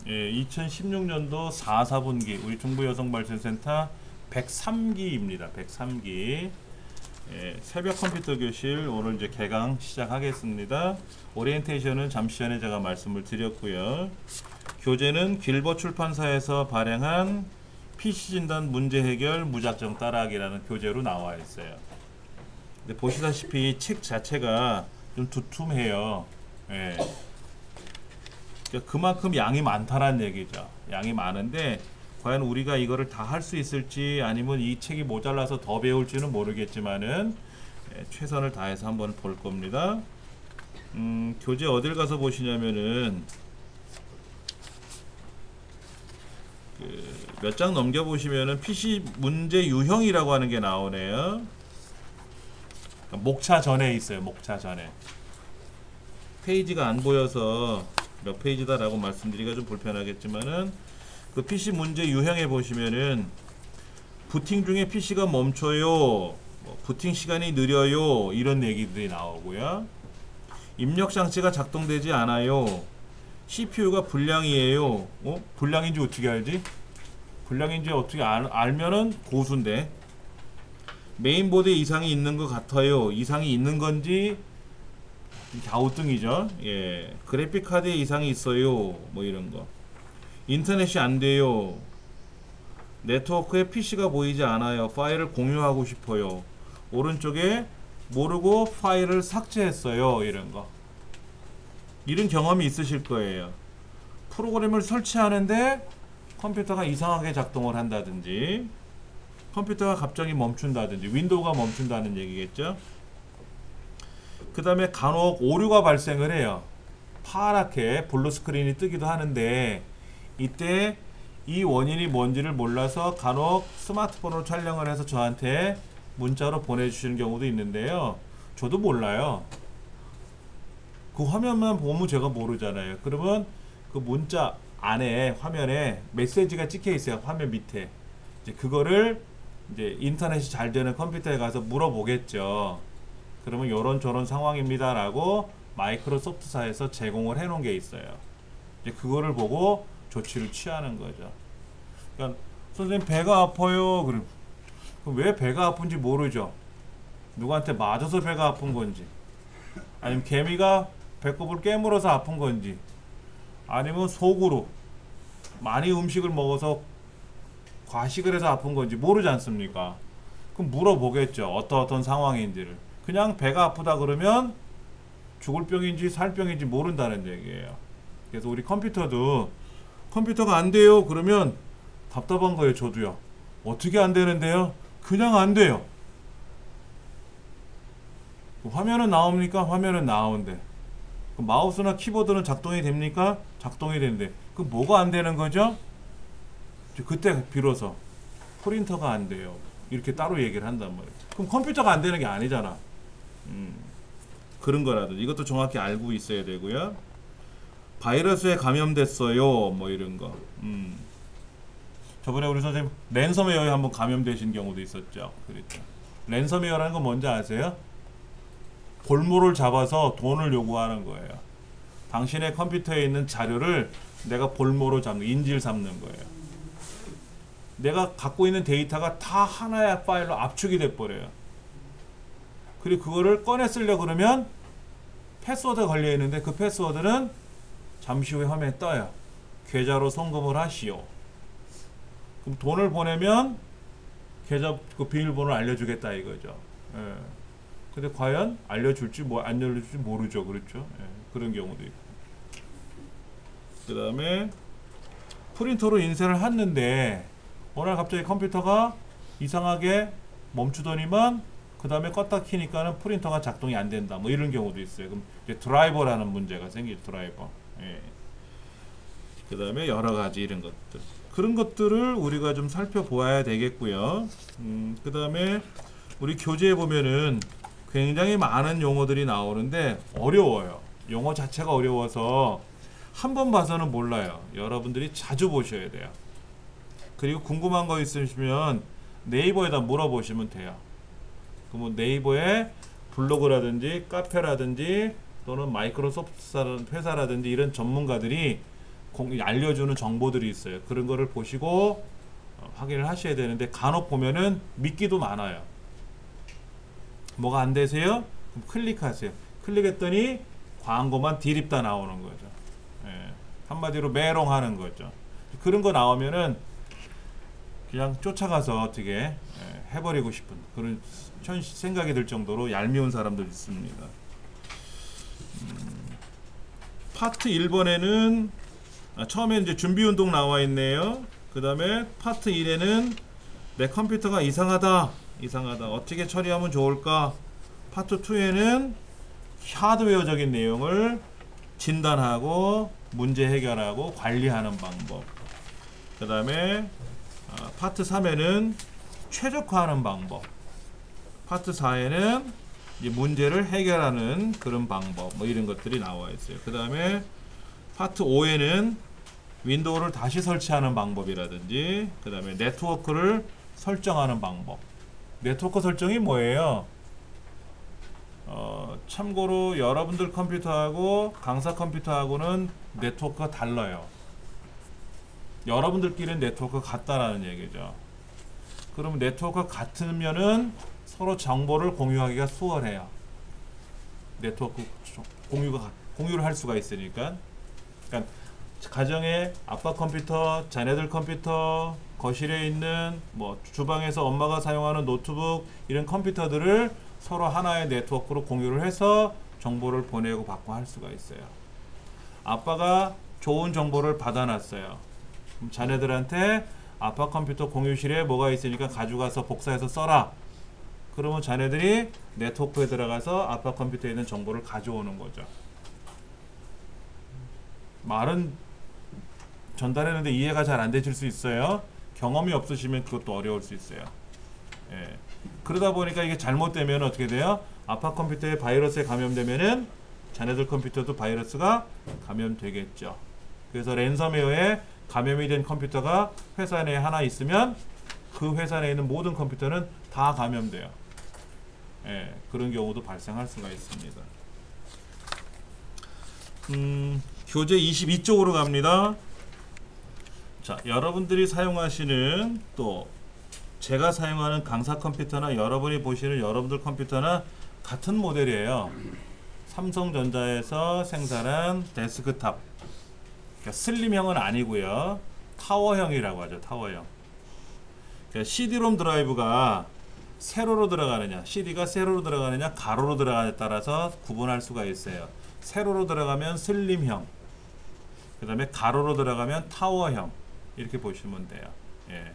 예, 2016년도 4분기 우리 중부여성발전센터 103기입니다. 103기. 예, 새벽 컴퓨터 교실 오늘 이제 개강 시작하겠습니다. 오리엔테이션은 잠시 전에 제가 말씀을 드렸고요. 교재는 길버 출판사에서 발행한 PC 진단 문제 해결 무작정 따라하기라는 교재로 나와 있어요. 근데 보시다시피 책 자체가 좀 두툼해요. 예. 그러니까 그만큼 양이 많다라는 얘기죠. 양이 많은데 과연 우리가 이거를 다 할 수 있을지 아니면 이 책이 모자라서 더 배울지는 모르겠지만은 최선을 다해서 한번 볼 겁니다. 교재 어딜 가서 보시냐면은 몇 장 넘겨 보시면은 PC 문제 유형이라고 하는 게 나오네요. 목차 전에 있어요. 목차 전에 페이지가 안 보여서 몇 페이지다라고 말씀드리기가 좀 불편하겠지만은 그 PC 문제 유형에 보시면은 부팅 중에 PC가 멈춰요, 부팅 시간이 느려요, 이런 얘기들이 나오고요. 입력 장치가 작동되지 않아요, CPU가 불량이에요. 불량인지 어떻게 알지? 불량인지 어떻게 알면은 고수인데. 메인보드에 이상이 있는 것 같아요. 이상이 있는 건지 갸우뚱이죠. 예, 그래픽 카드에 이상이 있어요. 뭐 이런 거. 인터넷이 안 돼요. 네트워크에 PC가 보이지 않아요. 파일을 공유하고 싶어요. 오른쪽에 모르고 파일을 삭제했어요. 이런 거. 이런 경험이 있으실 거예요. 프로그램을 설치하는데 컴퓨터가 이상하게 작동을 한다든지, 컴퓨터가 갑자기 멈춘다든지, 윈도우가 멈춘다는 얘기겠죠. 그 다음에 간혹 오류가 발생을 해요. 파랗게 블루 스크린이 뜨기도 하는데 이때 이 원인이 뭔지를 몰라서 간혹 스마트폰으로 촬영을 해서 저한테 문자로 보내주시는 경우도 있는데요. 저도 몰라요. 그 화면만 보면 제가 모르잖아요. 그러면 그 문자 안에 화면에 메시지가 찍혀 있어요. 화면 밑에. 이제 그거를 이제 인터넷이 잘 되는 컴퓨터에 가서 물어보겠죠. 그러면 요런 저런 상황입니다 라고 마이크로소프트사에서 제공을 해 놓은 게 있어요. 이제 그거를 보고 조치를 취하는 거죠. 그러니까 선생님 배가 아파요. 그럼 왜 배가 아픈지 모르죠. 누구한테 맞아서 배가 아픈 건지, 아니면 개미가 배꼽을 깨물어서 아픈 건지, 아니면 속으로 많이 음식을 먹어서 과식을 해서 아픈 건지 모르지 않습니까? 그럼 물어보겠죠. 어떤 상황인지를. 그냥 배가 아프다 그러면 죽을 병인지 살 병인지 모른다는 얘기예요. 그래서 우리 컴퓨터도 컴퓨터가 안 돼요 그러면 답답한 거예요. 저도요. 어떻게 안 되는데요? 그냥 안 돼요. 화면은 나옵니까? 화면은 나오는데 마우스나 키보드는 작동이 됩니까? 작동이 되는데 그 뭐가 안 되는 거죠? 그때 비로소 프린터가 안 돼요. 이렇게 따로 얘기를 한단 말이에요. 그럼 컴퓨터가 안 되는 게 아니잖아. 그런 거라도 이것도 정확히 알고 있어야 되고요. 바이러스에 감염됐어요. 뭐 이런 거. 저번에 우리 선생님 랜섬웨어에 한번 감염되신 경우도 있었죠. 그렇죠. 랜섬웨어라는 건 뭔지 아세요? 볼모를 잡아서 돈을 요구하는 거예요. 당신의 컴퓨터에 있는 자료를 내가 볼모로 잡는, 인질 삼는 거예요. 내가 갖고 있는 데이터가 다 하나의 파일로 압축이 돼 버려요. 그리고 그거를 꺼내 쓰려 그러면 패스워드가 걸려 있는데 그 패스워드는 잠시 후에 화면에 떠요. 계좌로 송금을 하시오. 그럼 돈을 보내면 계좌 그 비밀번호를 알려주겠다 이거죠. 예. 근데 과연 알려줄지 안 알려줄지 모르죠. 그렇죠. 예. 그런 경우도 있고. 그 다음에 프린터로 인쇄를 했는데 어느 날 갑자기 컴퓨터가 이상하게 멈추더니만 그 다음에 껐다 키니까는 프린터가 작동이 안 된다. 뭐 이런 경우도 있어요. 그럼 이제 드라이버라는 문제가 생기죠. 드라이버. 예. 그 다음에 여러 가지 이런 것들. 그런 것들을 우리가 좀 살펴보아야 되겠고요. 그 다음에 우리 교재에 보면은 굉장히 많은 용어들이 나오는데 어려워요. 용어 자체가 어려워서 한 번 봐서는 몰라요. 여러분들이 자주 보셔야 돼요. 그리고 궁금한 거 있으시면 네이버에다 물어보시면 돼요. 뭐 네이버에 블로그라든지 카페라든지 또는 마이크로소프트 회사라든지 이런 전문가들이 알려주는 정보들이 있어요. 그런 거를 보시고 확인을 하셔야 되는데 간혹 보면은 미끼도 많아요. 뭐가 안 되세요? 그럼 클릭하세요. 클릭했더니 광고만 디립다 나오는 거죠. 예, 한마디로 메롱하는 거죠. 그런 거 나오면은 그냥 쫓아가서 어떻게 해버리고 싶은 그런 생각이 들 정도로 얄미운 사람들 있습니다. 파트 1번에는 처음에 이제 준비 운동 나와 있네요. 그 다음에 파트 1에는 내 컴퓨터가 이상하다 어떻게 처리하면 좋을까. 파트 2에는 하드웨어적인 내용을 진단하고 문제 해결하고 관리하는 방법. 그 다음에 파트 3에는 최적화하는 방법. 파트 4에는 이제 문제를 해결하는 그런 방법 뭐 이런 것들이 나와 있어요. 그 다음에 파트 5에는 윈도우를 다시 설치하는 방법이라든지 그 다음에 네트워크를 설정하는 방법. 네트워크 설정이 뭐예요? 참고로 여러분들 컴퓨터하고 강사 컴퓨터하고는 네트워크가 달라요. 여러분들끼리는 네트워크가 같다라는 얘기죠. 그러면 네트워크가 같으면은 서로 정보를 공유하기가 수월해요. 네트워크 공유를 할 수가 있으니까. 그러니까 가정에 아빠 컴퓨터, 자녀들 컴퓨터, 거실에 있는 뭐 주방에서 엄마가 사용하는 노트북 이런 컴퓨터들을 서로 하나의 네트워크로 공유를 해서 정보를 보내고 받고 할 수가 있어요. 아빠가 좋은 정보를 받아놨어요. 그럼 자녀들한테 아빠 컴퓨터 공유실에 뭐가 있으니까 가져가서 복사해서 써라. 그러면 자녀들이 네트워크에 들어가서 아빠 컴퓨터에 있는 정보를 가져오는 거죠. 말은 전달했는데 이해가 잘 안 되실 수 있어요. 경험이 없으시면 그것도 어려울 수 있어요. 예. 그러다 보니까 이게 잘못되면 어떻게 돼요? 아빠 컴퓨터에 바이러스에 감염되면은 자녀들 컴퓨터도 바이러스가 감염되겠죠. 그래서 랜섬웨어에 감염이 된 컴퓨터가 회사 내에 하나 있으면 그 회사 내에 있는 모든 컴퓨터는 다 감염돼요. 예, 그런 경우도 발생할 수가 있습니다. 교재 22쪽으로 갑니다. 자, 여러분들이 사용하시는 또 제가 사용하는 강사 컴퓨터나 여러분이 보시는 여러분들 컴퓨터나 같은 모델이에요. 삼성전자에서 생산한 데스크탑. 그러니까 슬림형은 아니고요. 타워형이라고 하죠. 타워형. 그러니까 CD롬 드라이브가 세로로 들어가느냐, CD가 세로로 들어가느냐, 가로로 들어가느냐에 따라서 구분할 수가 있어요. 세로로 들어가면 슬림형, 그 다음에 가로로 들어가면 타워형 이렇게 보시면 돼요. 예.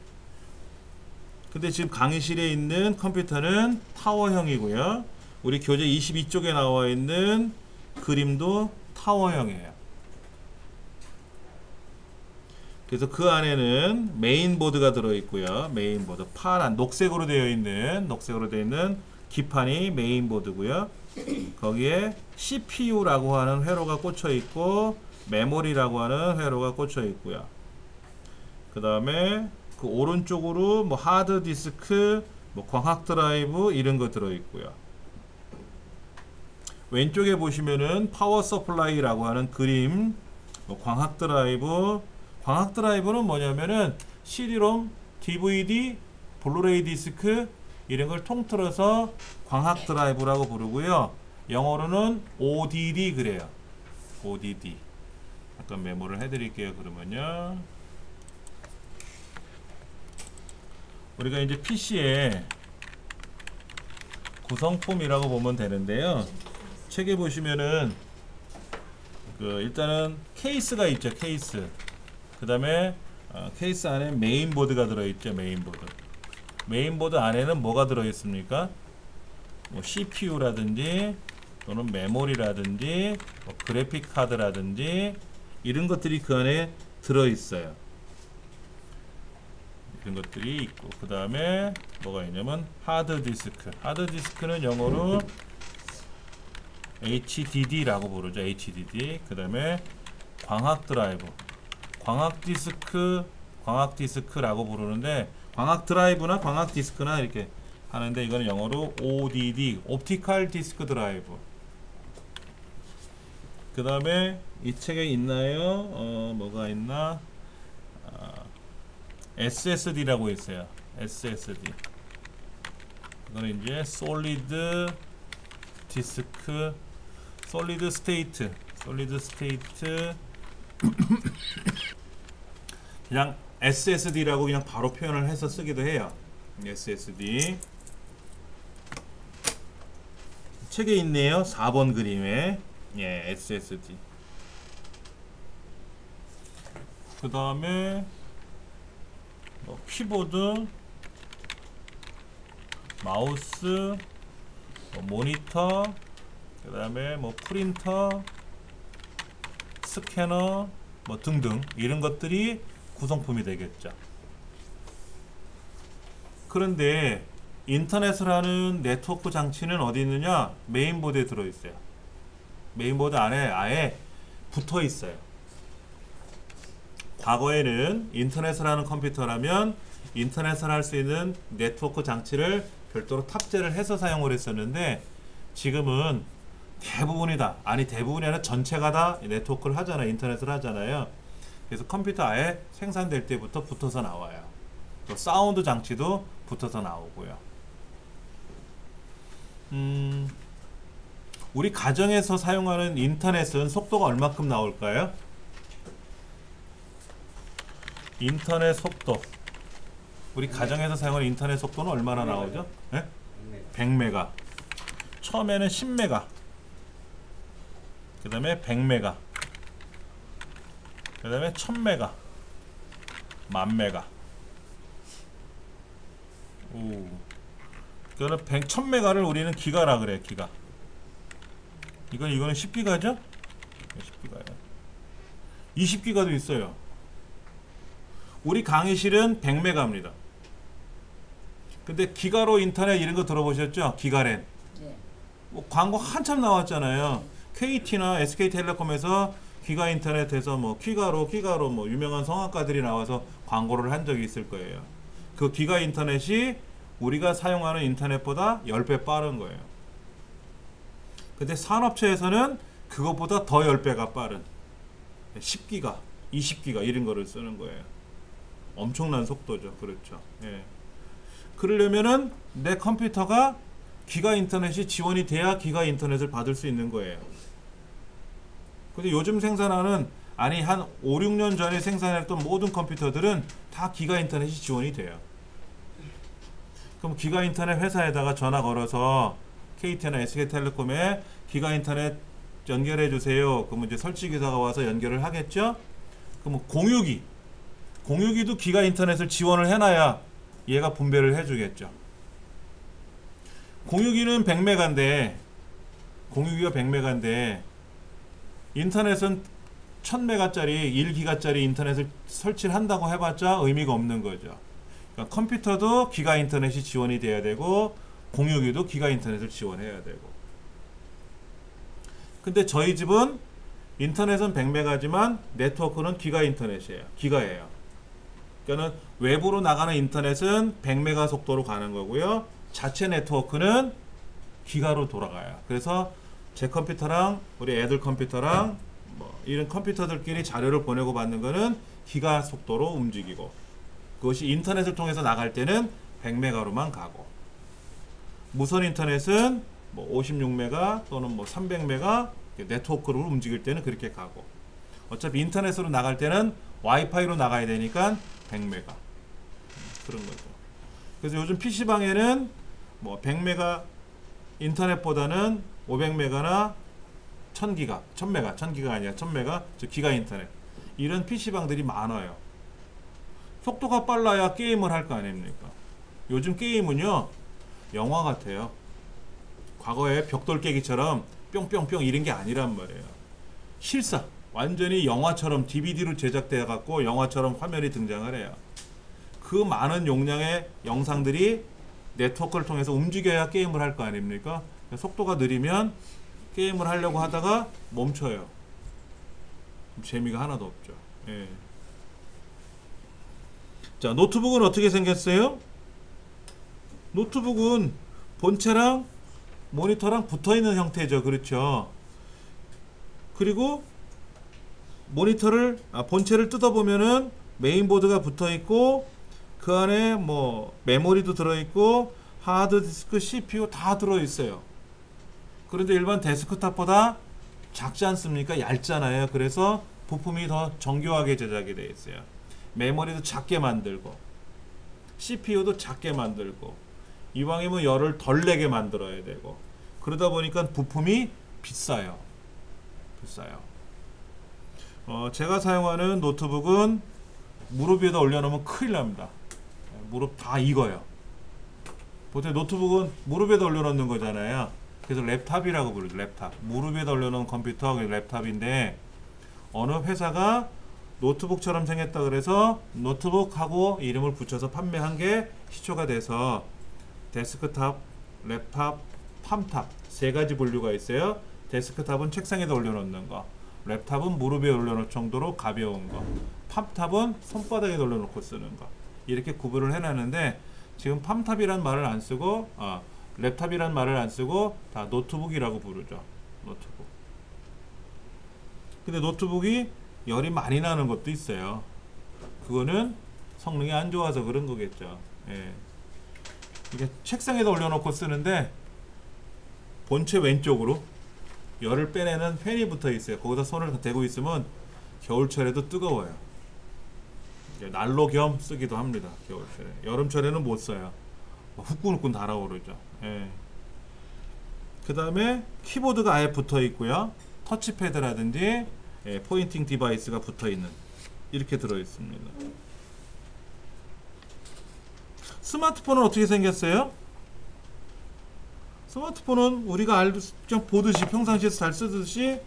근데 지금 강의실에 있는 컴퓨터는 타워형이고요. 우리 교재 22쪽에 나와 있는 그림도 타워형이에요. 그래서 그 안에는 메인보드가 들어있고요. 메인보드 파란 녹색으로 되어 있는 기판이 메인보드고요. 거기에 CPU라고 하는 회로가 꽂혀 있고 메모리라고 하는 회로가 꽂혀 있고요. 그 다음에 그 오른쪽으로 뭐 하드디스크, 뭐 광학 드라이브 이런 거 들어 있고요. 왼쪽에 보시면은 파워 서플라이라고 하는 그림, 뭐 광학 드라이브는 뭐냐면은 CD롬, DVD, 블루레이 디스크 이런 걸 통틀어서 광학 드라이브라고 부르고요. 영어로는 ODD 그래요. ODD. 잠깐 메모를 해드릴게요. 그러면요. 우리가 이제 PC에 구성품이라고 보면 되는데요. 책에 보시면은 일단은 케이스가 있죠. 케이스. 그 다음에 케이스 안에 메인보드가 들어있죠. 메인보드 안에는 뭐가 들어있습니까? 뭐 CPU라든지 또는 메모리라든지 뭐 그래픽 카드라든지 이런 것들이 그 안에 들어있어요. 이런 것들이 있고, 그 다음에 뭐가 있냐면 하드디스크. 하드디스크는 영어로 HDD라고 부르죠. HDD. 그 다음에 광학 드라이브. 광학 디스크라고 부르는데 광학 드라이브나 광학 디스크나 이렇게 하는데 이거는 영어로 ODD, 옵티컬 디스크 드라이브. 그 그 다음에 이 책에 있나요? 뭐가 있나? SSD라고 있어요. SSD. 이거는 이제 솔리드 디스크, 솔리드 스테이트, 그냥 SSD라고 그냥 바로 표현을 해서 쓰기도 해요. SSD. 책에 있네요. 4번 그림에. 예, SSD. 그 다음에 뭐 키보드, 마우스, 뭐 모니터, 그 다음에 뭐 프린터, 스캐너, 뭐 등등 이런 것들이 구성품이 되겠죠. 그런데 인터넷을 하는 네트워크 장치는 어디 있느냐? 메인보드에 들어있어요. 메인보드 안에 아예 붙어 있어요. 과거에는 인터넷을 하는 컴퓨터라면 인터넷을 할 수 있는 네트워크 장치를 별도로 탑재를 해서 사용을 했었는데, 지금은 대부분이다, 아니 대부분이 아니라 전체가 다 네트워크를 하잖아요. 인터넷을 하잖아요. 그래서 컴퓨터 아예 생산될 때부터 붙어서 나와요. 또 사운드 장치도 붙어서 나오고요. 우리 가정에서 사용하는 인터넷은 속도가 얼마큼 나올까요? 인터넷 속도, 우리 가정에서 사용하는 인터넷 속도는 얼마나 나오죠? 네? 100메가. 처음에는 10메가, 그 다음에 100메가, 그 다음에 1000메가, 10,000메가. 그거는 1000메가를 우리는 기가라 그래. 기가. 이거는 10기가죠? 10기가예요. 20기가도 있어요. 우리 강의실은 100메가입니다. 근데 기가로 인터넷 이런 거 들어보셨죠? 기가랜. 네. 뭐 광고 한참 나왔잖아요. KT나 SK텔레콤에서 기가 인터넷에서 뭐 기가로 뭐 유명한 성악가들이 나와서 광고를 한 적이 있을 거예요. 그 기가 인터넷이 우리가 사용하는 인터넷보다 10배 빠른 거예요. 근데 산업체에서는 그것보다 더 10배가 빠른 10기가, 20기가 이런 거를 쓰는 거예요. 엄청난 속도죠. 그렇죠. 예. 그러려면은 내 컴퓨터가 기가 인터넷이 지원이 돼야 기가 인터넷을 받을 수 있는 거예요. 근데 요즘 생산하는, 아니 한 5, 6년 전에 생산했던 모든 컴퓨터들은 다 기가 인터넷이 지원이 돼요. 그럼 기가 인터넷 회사에다가 전화 걸어서 KT나 SK텔레콤에 기가 인터넷 연결해 주세요. 그러면 이제 설치기사가 와서 연결을 하겠죠? 그럼 공유기도 기가 인터넷을 지원을 해놔야 얘가 분배를 해주겠죠. 공유기는 100메가인데, 공유기가 100메가인데 인터넷은 1000메가짜리 1기가짜리 인터넷을 설치를 한다고 해봤자 의미가 없는 거죠. 그러니까 컴퓨터도 기가 인터넷이 지원이 돼야 되고 공유기도 기가 인터넷을 지원해야 되고. 근데 저희 집은 인터넷은 100메가지만 네트워크는 기가 인터넷이에요. 기가예요. 그러니까 외부로 나가는 인터넷은 100메가 속도로 가는 거고요. 자체 네트워크는 기가로 돌아가요. 그래서 제 컴퓨터랑 우리 애들 컴퓨터랑 뭐 이런 컴퓨터들끼리 자료를 보내고 받는 거는 기가 속도로 움직이고, 그것이 인터넷을 통해서 나갈 때는 100메가로만 가고, 무선 인터넷은 뭐 56메가 또는 뭐 300메가 네트워크로 움직일 때는 그렇게 가고, 어차피 인터넷으로 나갈 때는 와이파이로 나가야 되니까 100메가. 그런 거죠. 그래서 요즘 PC방에는 뭐 100메가 인터넷보다는 500메가나 1000기가, 1000기가 아니야. 1000메가, 즉 기가 인터넷. 이런 PC방들이 많아요. 속도가 빨라야 게임을 할 거 아닙니까? 요즘 게임은요, 영화 같아요. 과거에 벽돌 깨기처럼 뿅뿅뿅 이런 게 아니란 말이에요. 실사, 완전히 영화처럼 DVD로 제작돼 갖고 영화처럼 화면이 등장을 해요. 그 많은 용량의 영상들이 네트워크를 통해서 움직여야 게임을 할 거 아닙니까? 속도가 느리면 게임을 하려고 하다가 멈춰요. 재미가 하나도 없죠. 예. 자, 노트북은 어떻게 생겼어요? 노트북은 본체랑 모니터랑 붙어있는 형태죠. 그렇죠. 그리고 모니터를 본체를 뜯어보면은 메인보드가 붙어있고 그 안에 뭐 메모리도 들어있고 하드디스크, CPU 다 들어있어요. 그런데 일반 데스크탑보다 작지 않습니까? 얇잖아요. 그래서 부품이 더 정교하게 제작이 되어 있어요. 메모리도 작게 만들고 CPU도 작게 만들고 이왕이면 열을 덜 내게 만들어야 되고 그러다 보니까 부품이 비싸요. 제가 사용하는 노트북은 무릎 위에다 올려놓으면 큰일 납니다. 무릎 다 익어요. 보통 노트북은 무릎 위에다 올려놓는 거잖아요. 그래서 랩탑이라고 부르죠. 랩탑. 무릎 위에다 올려놓은 컴퓨터, 랩탑인데 어느 회사가 노트북처럼 생겼다 그래서 노트북하고 이름을 붙여서 판매한 게 시초가 돼서 데스크탑, 랩탑, 팜탑 세 가지 분류가 있어요. 데스크탑은 책상에다 올려놓는 거, 랩탑은 무릎 위에 올려놓을 정도로 가벼운 거, 팜탑은 손바닥에 올려놓고 쓰는 거 이렇게 구분을 해놨는데 지금 팜탑이란 말을 안 쓰고 랩탑이란 말을 안 쓰고 다 노트북이라고 부르죠. 노트북. 근데 노트북이 열이 많이 나는 것도 있어요. 그거는 성능이 안 좋아서 그런 거겠죠. 예. 이게 책상에다 올려놓고 쓰는데 본체 왼쪽으로 열을 빼내는 팬이 붙어 있어요. 거기다 손을 대고 있으면 겨울철에도 뜨거워요. 난로 겸 쓰기도 합니다. 겨울철에. 여름철에는 못 써요. 후끈후끈 달아오르죠. 예. 그 다음에 키보드가 아예 붙어 있고요. 터치패드라든지 포인팅 디바이스가 붙어 있는 이렇게 들어 있습니다. 스마트폰은 어떻게 생겼어요? 스마트폰은 우리가 그냥 보듯이 평상시에서 잘 쓰듯이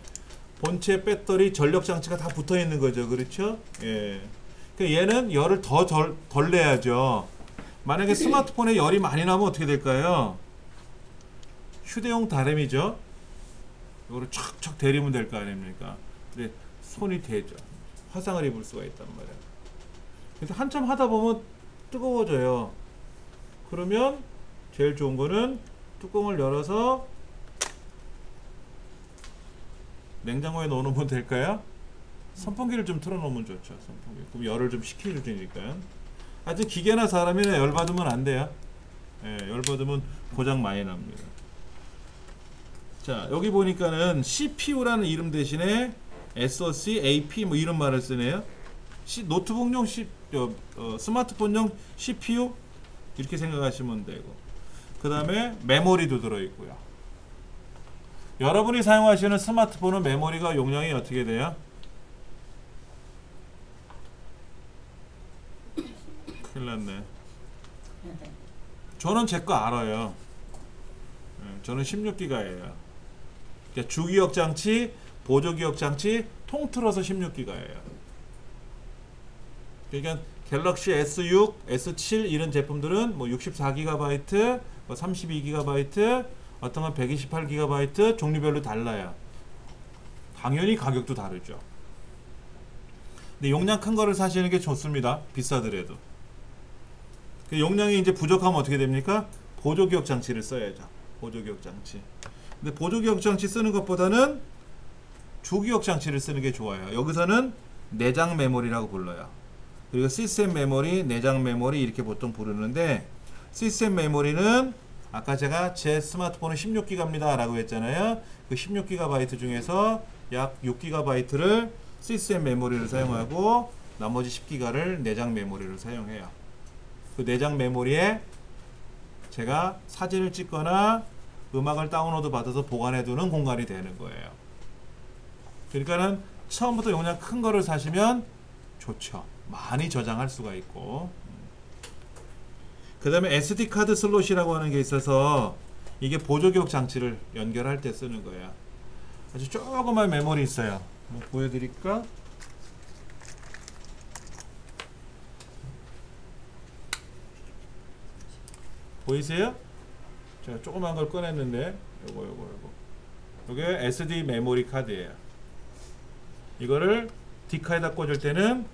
본체, 배터리, 전력 장치가 다 붙어 있는 거죠. 그렇죠? 예. 얘는 열을 덜 내야죠. 만약에 스마트폰에 열이 많이 나면 어떻게 될까요? 휴대용 다램이죠. 이거를 촥촥 대리면 될 거 아닙니까? 근데 손이 대죠. 화상을 입을 수가 있단 말이에요. 그래서 한참 하다 보면 뜨거워져요. 그러면 제일 좋은 거는 뚜껑을 열어서 냉장고에 넣어놓으면 될까요? 선풍기를 좀 틀어놓으면 좋죠. 선풍기. 그럼 열을 좀 식혀주니까. 하여튼 기계나 사람이나 열 받으면 안 돼요. 예, 열 받으면 고장 많이 납니다. 자, 여기 보니까는 CPU라는 이름 대신에 SoC, AP 뭐 이런 말을 쓰네요. 노트북용 스마트폰용 CPU 이렇게 생각하시면 되고 그 다음에 메모리도 들어있고요. 여러분이 사용하시는 스마트폰은 메모리가 용량이 어떻게 돼요? 큰일 났네. 저는 제 거 알아요. 저는 16기가예요. 그러니까 주기억 장치, 보조기억 장치 통틀어서 16기가예요. 그러니까 갤럭시 S6, S7 이런 제품들은 뭐 64GB, 뭐 32GB, 어떤 건 128GB 종류별로 달라요. 당연히 가격도 다르죠. 근데 용량 큰 거를 사시는 게 좋습니다. 비싸더라도. 용량이 이제 부족하면 어떻게 됩니까? 보조기억 장치를 써야죠. 보조기억 장치. 근데 보조기억 장치 쓰는 것보다는 주기억 장치를 쓰는 게 좋아요. 여기서는 내장 메모리라고 불러요. 그리고 시스템 메모리, 내장 메모리 이렇게 보통 부르는데 시스템 메모리는 아까 제가 제 스마트폰은 16기가입니다 라고 했잖아요. 그 16GB 중에서 약 6GB를 시스템 메모리를 사용하고 나머지 10기가를 내장 메모리를 사용해요. 그 내장 메모리에 제가 사진을 찍거나 음악을 다운로드 받아서 보관해 두는 공간이 되는 거예요. 그러니까는 처음부터 용량 큰 거를 사시면 좋죠. 많이 저장할 수가 있고. 그 다음에 SD카드 슬롯이라고 하는 게 있어서 이게 보조기억 장치를 연결할 때 쓰는 거예요. 아주 조그만 메모리 있어요. 한번 보여드릴까? 보이세요? 제가 조그만 걸 꺼냈는데 요거 요게 SD 메모리 카드예요. 이거를 D카에다 꽂을 때는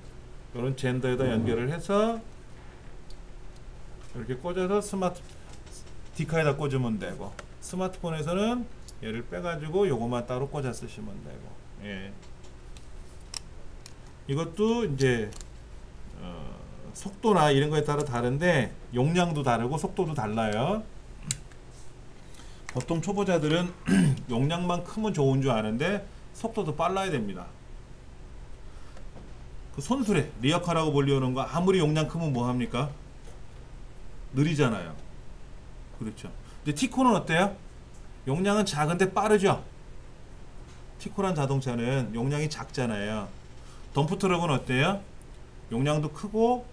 이런 젠더에다 연결을 해서 이렇게 꽂아서 D카에다 꽂으면 되고 스마트폰에서는 얘를 빼가지고 요거만 따로 꽂아 쓰시면 되고 예. 이것도 이제 속도나 이런 거에 따라 다른데 용량도 다르고 속도도 달라요. 보통 초보자들은 용량만 크면 좋은 줄 아는데 속도도 빨라야 됩니다. 그 손수레, 리어카라고 불리우는 거 아무리 용량 크면 뭐 합니까? 느리잖아요. 그렇죠. 근데 티코는 어때요? 용량은 작은데 빠르죠. 티코란 자동차는 용량이 작잖아요. 덤프트럭은 어때요? 용량도 크고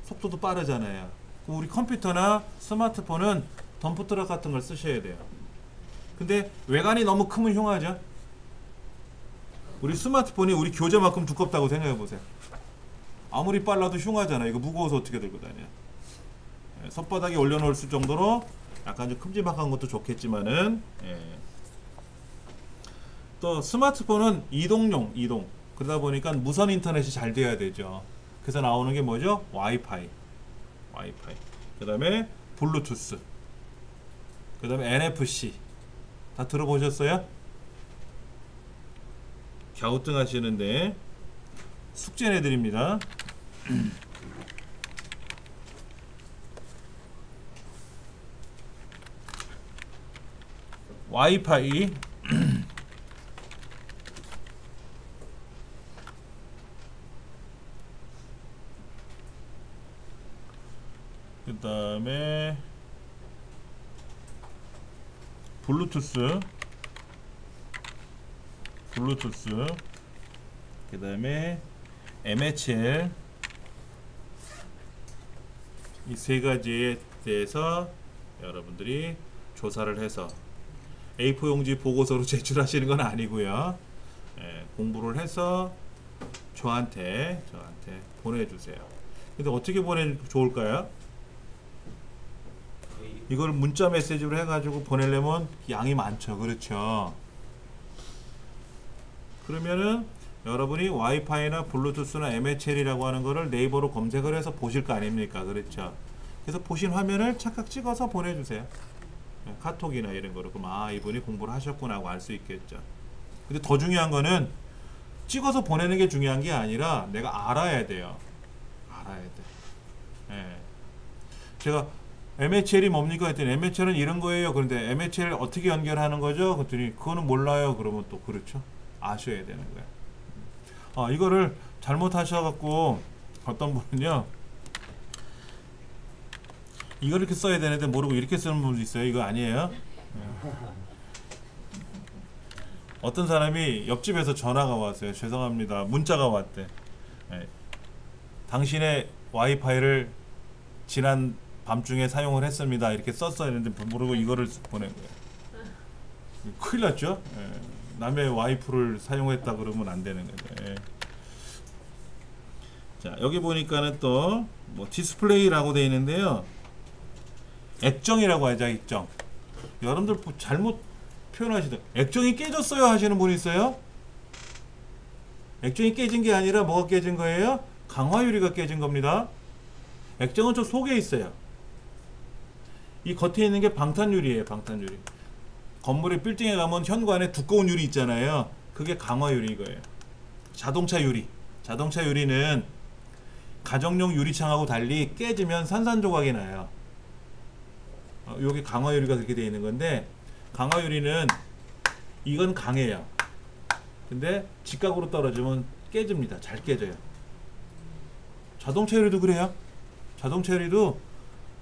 속도도 빠르잖아요. 우리 컴퓨터나 스마트폰은 덤프트럭 같은 걸 쓰셔야 돼요. 근데 외관이 너무 크면 흉하죠. 우리 스마트폰이 우리 교재만큼 두껍다고 생각해 보세요. 아무리 빨라도 흉하잖아요. 이거 무거워서 어떻게 들고 다녀. 손바닥에 올려놓을 수 정도로 약간 좀 큼지막한 것도 좋겠지만은, 또 스마트폰은 이동. 그러다 보니까 무선 인터넷이 잘 돼야 되죠. 그래서 나오는 게 뭐죠? 와이파이. 그 다음에 블루투스. 그 다음에 NFC. 다 들어보셨어요? 갸우뚱 하시는데 숙제 내드립니다. 와이파이, 그 다음에 블루투스, 그 다음에 MHL, 이 세 가지에 대해서 여러분들이 조사를 해서 A4 용지 보고서로 제출하시는 건 아니고요. 공부를 해서 저한테 보내주세요. 근데 어떻게 보내면 좋을까요? 이걸 문자 메시지로 해가지고 보내려면 양이 많죠. 그렇죠? 그러면은 여러분이 와이파이나 블루투스나 MHL이라고 하는 거를 네이버로 검색을 해서 보실 거 아닙니까? 그렇죠? 그래서 보신 화면을 착각 찍어서 보내주세요. 카톡이나 이런 거로. 그럼 이분이 공부를 하셨구나 하고 알 수 있겠죠. 근데 더 중요한 거는 찍어서 보내는 게 중요한 게 아니라 내가 알아야 돼요. 제가 MHL이 뭡니까 했더니 MHL은 이런 거예요. 그런데 MHL 어떻게 연결하는 거죠? 그랬더니 그거는 몰라요. 그러면 또 그렇죠. 아셔야 되는 거예요. 이거를 잘못 하셔갖고 어떤 분은요, 이걸 이렇게 써야 되는데 모르고 이렇게 쓰는 분도 있어요. 이거 아니에요. 어떤 사람이 옆집에서 전화가 왔어요. 죄송합니다. 문자가 왔대. 당신의 와이파이를 지난 밤중에 사용을 했습니다. 이렇게 썼어야 했는데 모르고 이거를 보낸 거예요. 큰일 났죠. 남의 와이프를 사용했다 그러면 안 되는 거죠. 자, 여기 보니까는 또 뭐 디스플레이라고 되어 있는데요. 액정이라고 하죠. 액정. 여러분들 잘못 표현하시다. 액정이 깨졌어요 하시는 분이 있어요. 액정이 깨진 게 아니라 뭐가 깨진 거예요? 강화유리가 깨진 겁니다. 액정은 저 속에 있어요. 이 겉에 있는 게 방탄유리예요. 방탄유리. 건물의 빌딩에 가면 현관에 두꺼운 유리 있잖아요. 그게 강화유리 이거예요. 자동차 유리. 자동차 유리는 가정용 유리창하고 달리 깨지면 산산조각이 나요. 여기 강화유리가 그렇게 되어 있는 건데, 강화유리는 이건 강해요. 근데 직각으로 떨어지면 깨집니다. 잘 깨져요. 자동차 유리도 그래요. 자동차 유리도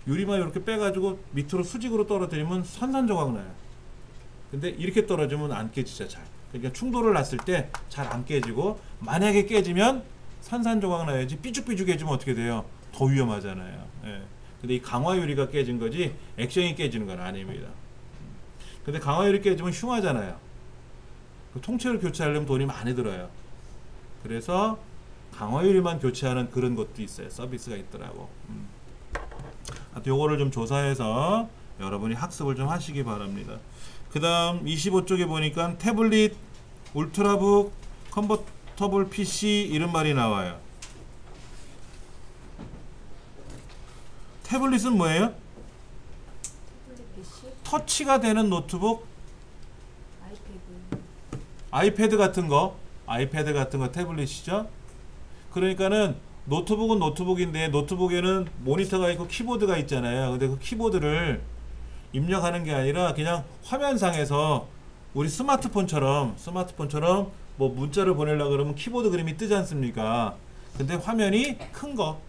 유리만 이렇게 빼가지고 밑으로 수직으로 떨어뜨리면 산산조각 나요. 근데 이렇게 떨어지면 안 깨지죠. 잘. 그러니까 충돌을 났을 때 잘 안 깨지고, 만약에 깨지면 산산조각 나야지 삐죽삐죽해지면 어떻게 돼요? 더 위험하잖아요. 근데 이 강화유리가 깨진 거지 액션이 깨지는 건 아닙니다. 근데 강화유리 깨지면 흉하잖아요. 그 통째로 교체하려면 돈이 많이 들어요. 그래서 강화유리만 교체하는 그런 것도 있어요. 서비스가 있더라고. 요거를 좀 조사해서 여러분이 학습을 좀 하시기 바랍니다. 그 다음 25쪽에 보니까 태블릿, 울트라북, 컨버터블 PC 이런 말이 나와요. 태블릿은 뭐예요? 태블릿 PC? 터치가 되는 노트북? 아이패드. 아이패드 같은 거, 태블릿이죠. 그러니까는 노트북은 노트북인데 노트북에는 모니터가 있고 키보드가 있잖아요. 근데 그 키보드를 입력하는 게 아니라 그냥 화면상에서 우리 스마트폰처럼 뭐 문자를 보내려고 그러면 키보드 그림이 뜨지 않습니까? 근데 화면이 큰 거.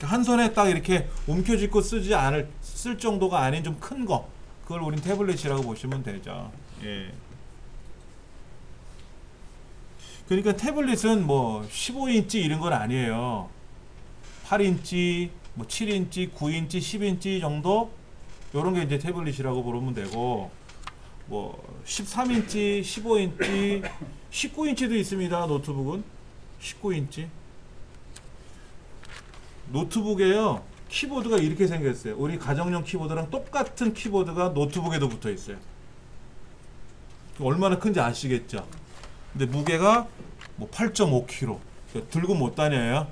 한 손에 딱 이렇게 움켜쥐고 쓸 정도가 아닌 좀 큰 거. 그걸 우린 태블릿이라고 보시면 되죠. 예. 그러니까 태블릿은 뭐 15인치 이런 건 아니에요. 8인치, 뭐 7인치, 9인치, 10인치 정도 요런 게 이제 태블릿이라고 부르면 되고 뭐 13인치, 15인치, 19인치도 있습니다. 노트북은 19인치. 노트북에요. 키보드가 이렇게 생겼어요. 우리 가정용 키보드랑 똑같은 키보드가 노트북에도 붙어 있어요. 얼마나 큰지 아시겠죠? 근데 무게가 뭐 8.5kg. 그러니까 들고 못 다녀요.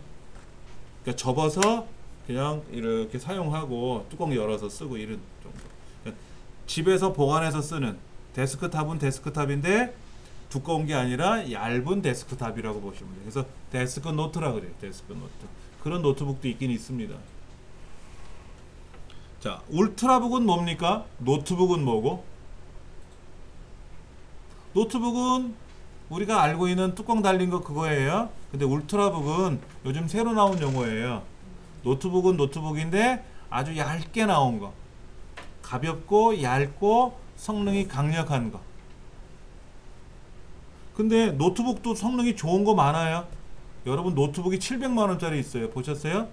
그러니까 접어서 그냥 이렇게 사용하고 뚜껑 열어서 쓰고 이런 정도. 그러니까 집에서 보관해서 쓰는 데스크탑은 데스크탑인데 두꺼운 게 아니라 얇은 데스크탑이라고 보시면 돼요. 그래서 데스크 노트라 그래요. 데스크 노트. 그런 노트북도 있긴 있습니다. 자, 울트라북은 뭡니까? 노트북은 뭐고? 노트북은 우리가 알고 있는 뚜껑 달린 거 그거예요. 근데 울트라북은 요즘 새로 나온 용어예요. 노트북은 노트북인데 아주 얇게 나온 거. 가볍고 얇고 성능이 강력한 거. 근데 노트북도 성능이 좋은 거 많아요. 여러분 노트북이 700만원짜리 있어요. 보셨어요?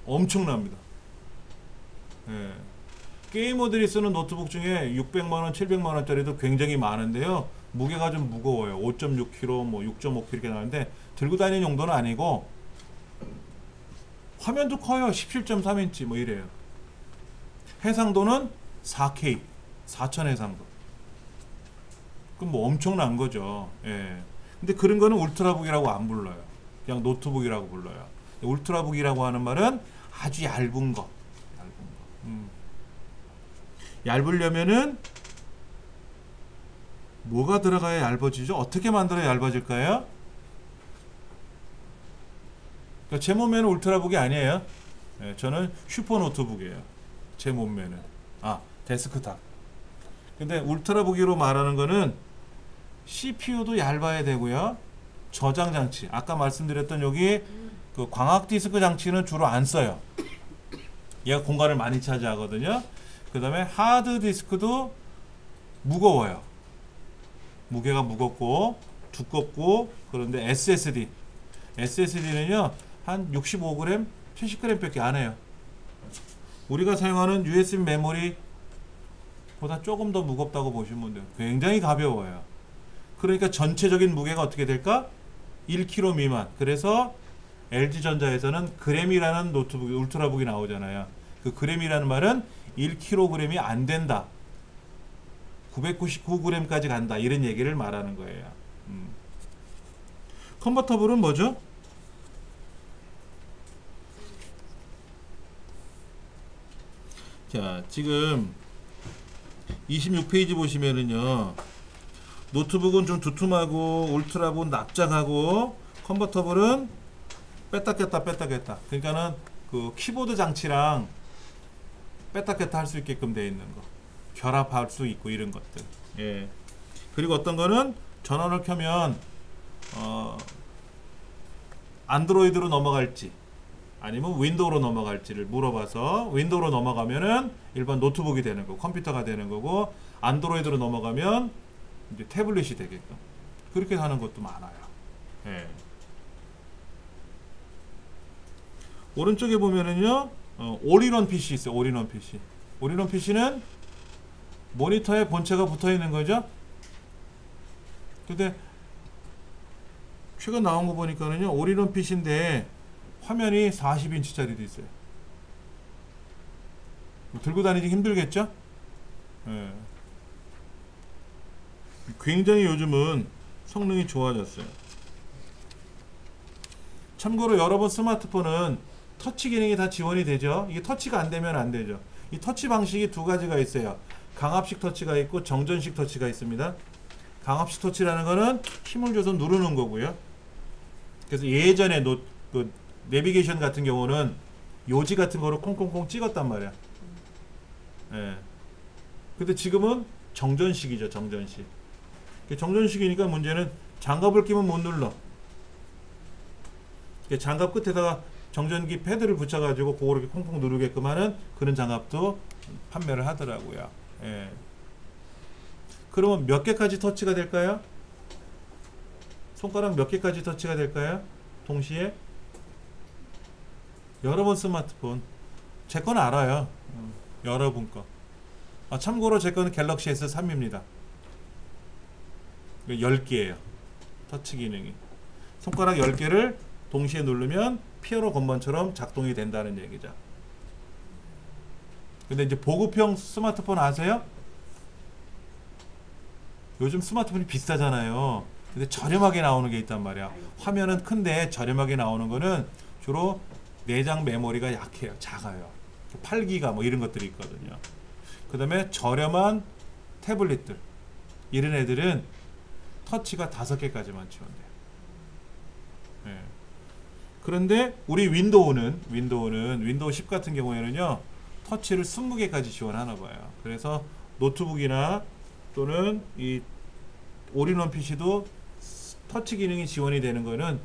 엄청납니다. 예. 게이머들이 쓰는 노트북 중에 600만원, 700만원짜리도 굉장히 많은데요. 무게가 좀 무거워요. 5.6kg, 뭐 6.5kg 이렇게 나오는데 들고 다니는 용도는 아니고 화면도 커요. 17.3인치 뭐 이래요. 해상도는 4K, 4000 해상도. 그럼 뭐 엄청난 거죠. 예. 근데 그런 거는 울트라북이라고 안 불러요. 그냥 노트북이라고 불러요. 울트라북이라고 하는 말은 아주 얇은 거. 얇으려면은 뭐가 들어가야 얇아지죠? 어떻게 만들어야 얇아질까요? 그러니까 제 몸매는 울트라북이 아니에요. 예, 저는 슈퍼 노트북이에요. 제 몸매는. 데스크탑. 근데 울트라북이로 말하는 거는 CPU도 얇아야 되고요. 저장 장치. 아까 말씀드렸던 여기 그 광학 디스크 장치는 주로 안 써요. 얘가 공간을 많이 차지하거든요. 그 다음에 하드 디스크도 무거워요. 무게가 무겁고 두껍고 그런데 SSD는요 한 65g, 70g 밖에 안 해요. 우리가 사용하는 USB 메모리 보다 조금 더 무겁다고 보시면 돼요. 굉장히 가벼워요. 그러니까 전체적인 무게가 어떻게 될까? 1kg 미만. 그래서 LG전자에서는 그램이라는 노트북, 울트라북이 나오잖아요. 그 그램이라는 말은 1kg이 안 된다. 999g까지 간다. 이런 얘기를 말하는 거예요. 컨버터블은 뭐죠? 자, 지금 26페이지 보시면은요. 노트북은 좀 두툼하고 울트라북은 납작하고 컨버터블은 뺐다 꼈다 그러니까는 그 키보드 장치랑 뺐다 꼈다 할 수 있게끔 되어 있는 거, 결합할 수 있고 이런 것들. 예. 그리고 어떤 거는 전원을 켜면 안드로이드로 넘어갈지 아니면 윈도우로 넘어갈지를 물어봐서 윈도우로 넘어가면은 일반 노트북이 되는 거고 컴퓨터가 되는 거고 안드로이드로 넘어가면 이제 태블릿이 되게끔 그렇게 하는 것도 많아요. 예. 오른쪽에 보면은요 올인원 PC 있어요. 올인원 PC. 올인원 PC는 모니터에 본체가 붙어 있는 거죠. 근데 최근 나온 거 보니까는요 올인원 PC인데 화면이 40인치짜리도 있어요. 들고 다니기 힘들겠죠? 예. 굉장히 요즘은 성능이 좋아졌어요. 참고로 여러분 스마트폰은 터치 기능이 다 지원이 되죠. 이게 터치가 안 되면 안 되죠. 이 터치 방식이 두 가지가 있어요. 강압식 터치가 있고 정전식 터치가 있습니다. 방압식 터치라는 거는 힘을 줘서 누르는 거고요. 그래서 예전에 그 내비게이션 같은 경우는 요지 같은 거로 콩콩콩 찍었단 말이야. 예. 근데 지금은 정전식이죠, 정전식. 정전식이니까 문제는 장갑을 끼면 못 눌러. 장갑 끝에다가 정전기 패드를 붙여가지고 그걸 이렇게 콩콩 누르게끔 하는 그런 장갑도 판매를 하더라고요. 예. 그러면 몇 개까지 터치가 될까요? 손가락 몇 개까지 터치가 될까요? 동시에? 여러분 스마트폰. 제 건 알아요. 여러분 거. 참고로 제 거는 갤럭시 S3입니다. 10개예요. 터치 기능이. 손가락 10개를 동시에 누르면 피아노 건반처럼 작동이 된다는 얘기죠. 근데 이제 보급형 스마트폰 아세요? 요즘 스마트폰이 비싸잖아요. 근데 저렴하게 나오는 게 있단 말이야. 화면은 큰데 저렴하게 나오는 거는 주로 내장 메모리가 약해요. 작아요. 8기가 뭐 이런 것들이 있거든요. 그 다음에 저렴한 태블릿들, 이런 애들은 터치가 5개까지만 지원돼요. 네. 그런데 우리 윈도우 10 같은 경우에는요, 터치를 20개까지 지원하나 봐요. 그래서 노트북이나 또는 이 올인원 PC도 터치 기능이 지원이 되는 거는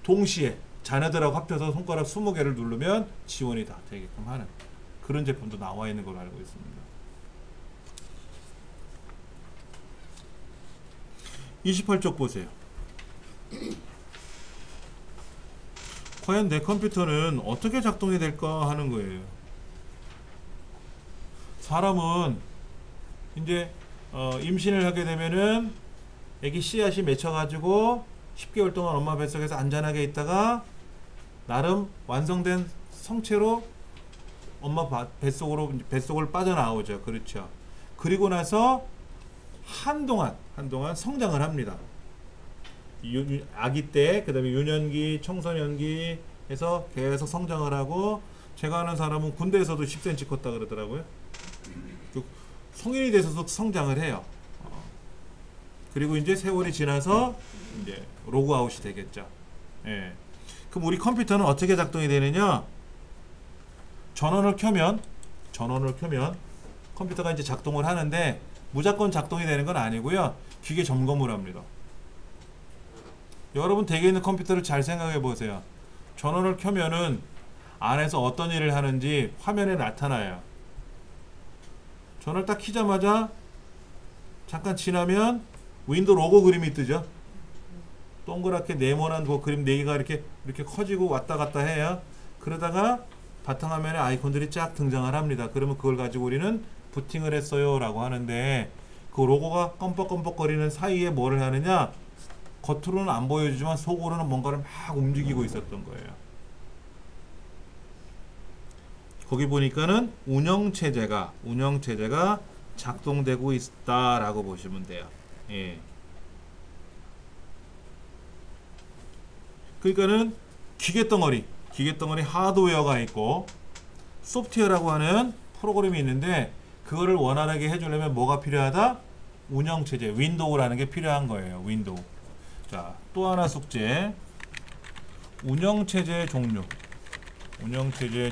동시에 자녀들하고 합쳐서 손가락 20개를 누르면 지원이 다 되게끔 하는 그런 제품도 나와 있는 걸로 알고 있습니다. 28쪽 보세요. 과연 내 컴퓨터는 어떻게 작동이 될까 하는 거예요. 사람은 이제 임신을 하게 되면은 애기 씨앗이 맺혀가지고 10개월 동안 엄마 뱃속에서 안전하게 있다가 나름 완성된 성체로 엄마 뱃속을 빠져나오죠. 그렇죠. 그리고 나서 한동안 성장을 합니다. 아기 때, 그 다음에 유년기, 청소년기 해서 계속 성장을 하고, 제가 아는 사람은 군대에서도 10cm 컸다 그러더라고요. 성인이 돼서도 성장을 해요. 그리고 이제 세월이 지나서 이제 로그아웃이 되겠죠. 예. 그럼 우리 컴퓨터는 어떻게 작동이 되느냐? 전원을 켜면 컴퓨터가 이제 작동을 하는데 무조건 작동이 되는 건 아니고요. 기계 점검을 합니다. 여러분 댁에 있는 컴퓨터를 잘 생각해 보세요. 전원을 켜면은 안에서 어떤 일을 하는지 화면에 나타나요. 전원을 딱 켜자마자 잠깐 지나면 윈도우 로고 그림이 뜨죠. 동그랗게 네모난 그 그림 4개가 이렇게 커지고 왔다 갔다 해요. 그러다가 바탕화면에 아이콘들이 쫙 등장을 합니다. 그러면 그걸 가지고 우리는 부팅을 했어요 라고 하는데, 그 로고가 껌뻑껌뻑거리는 사이에 뭐를 하느냐, 겉으로는 안 보여주지만 속으로는 뭔가를 막 움직이고 있었던 거예요. 거기 보니까는 운영체제가 작동되고 있다라고 보시면 돼요. 예. 그러니까는 기계덩어리 하드웨어가 있고 소프트웨어라고 하는 프로그램이 있는데, 그거를 원활하게 해주려면 뭐가 필요하다? 운영체제, 윈도우라는 게 필요한 거예요. 윈도우. 자, 또 하나 숙제. 운영체제의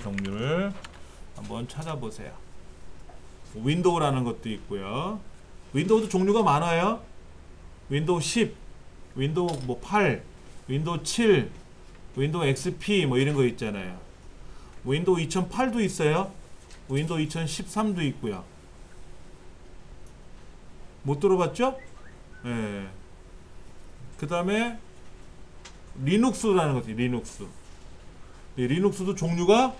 종류를 한번 찾아보세요. 윈도우라는 것도 있고요. 윈도우도 종류가 많아요. 윈도우 10, 윈도우 8, 윈도우 7, 윈도우 XP 뭐 이런 거 있잖아요. 윈도우 2008도 있어요. 윈도우 2013도 있고요. 못 들어봤죠? 예. 그 다음에 리눅스라는 것이 리눅스. 네, 리눅스도 종류가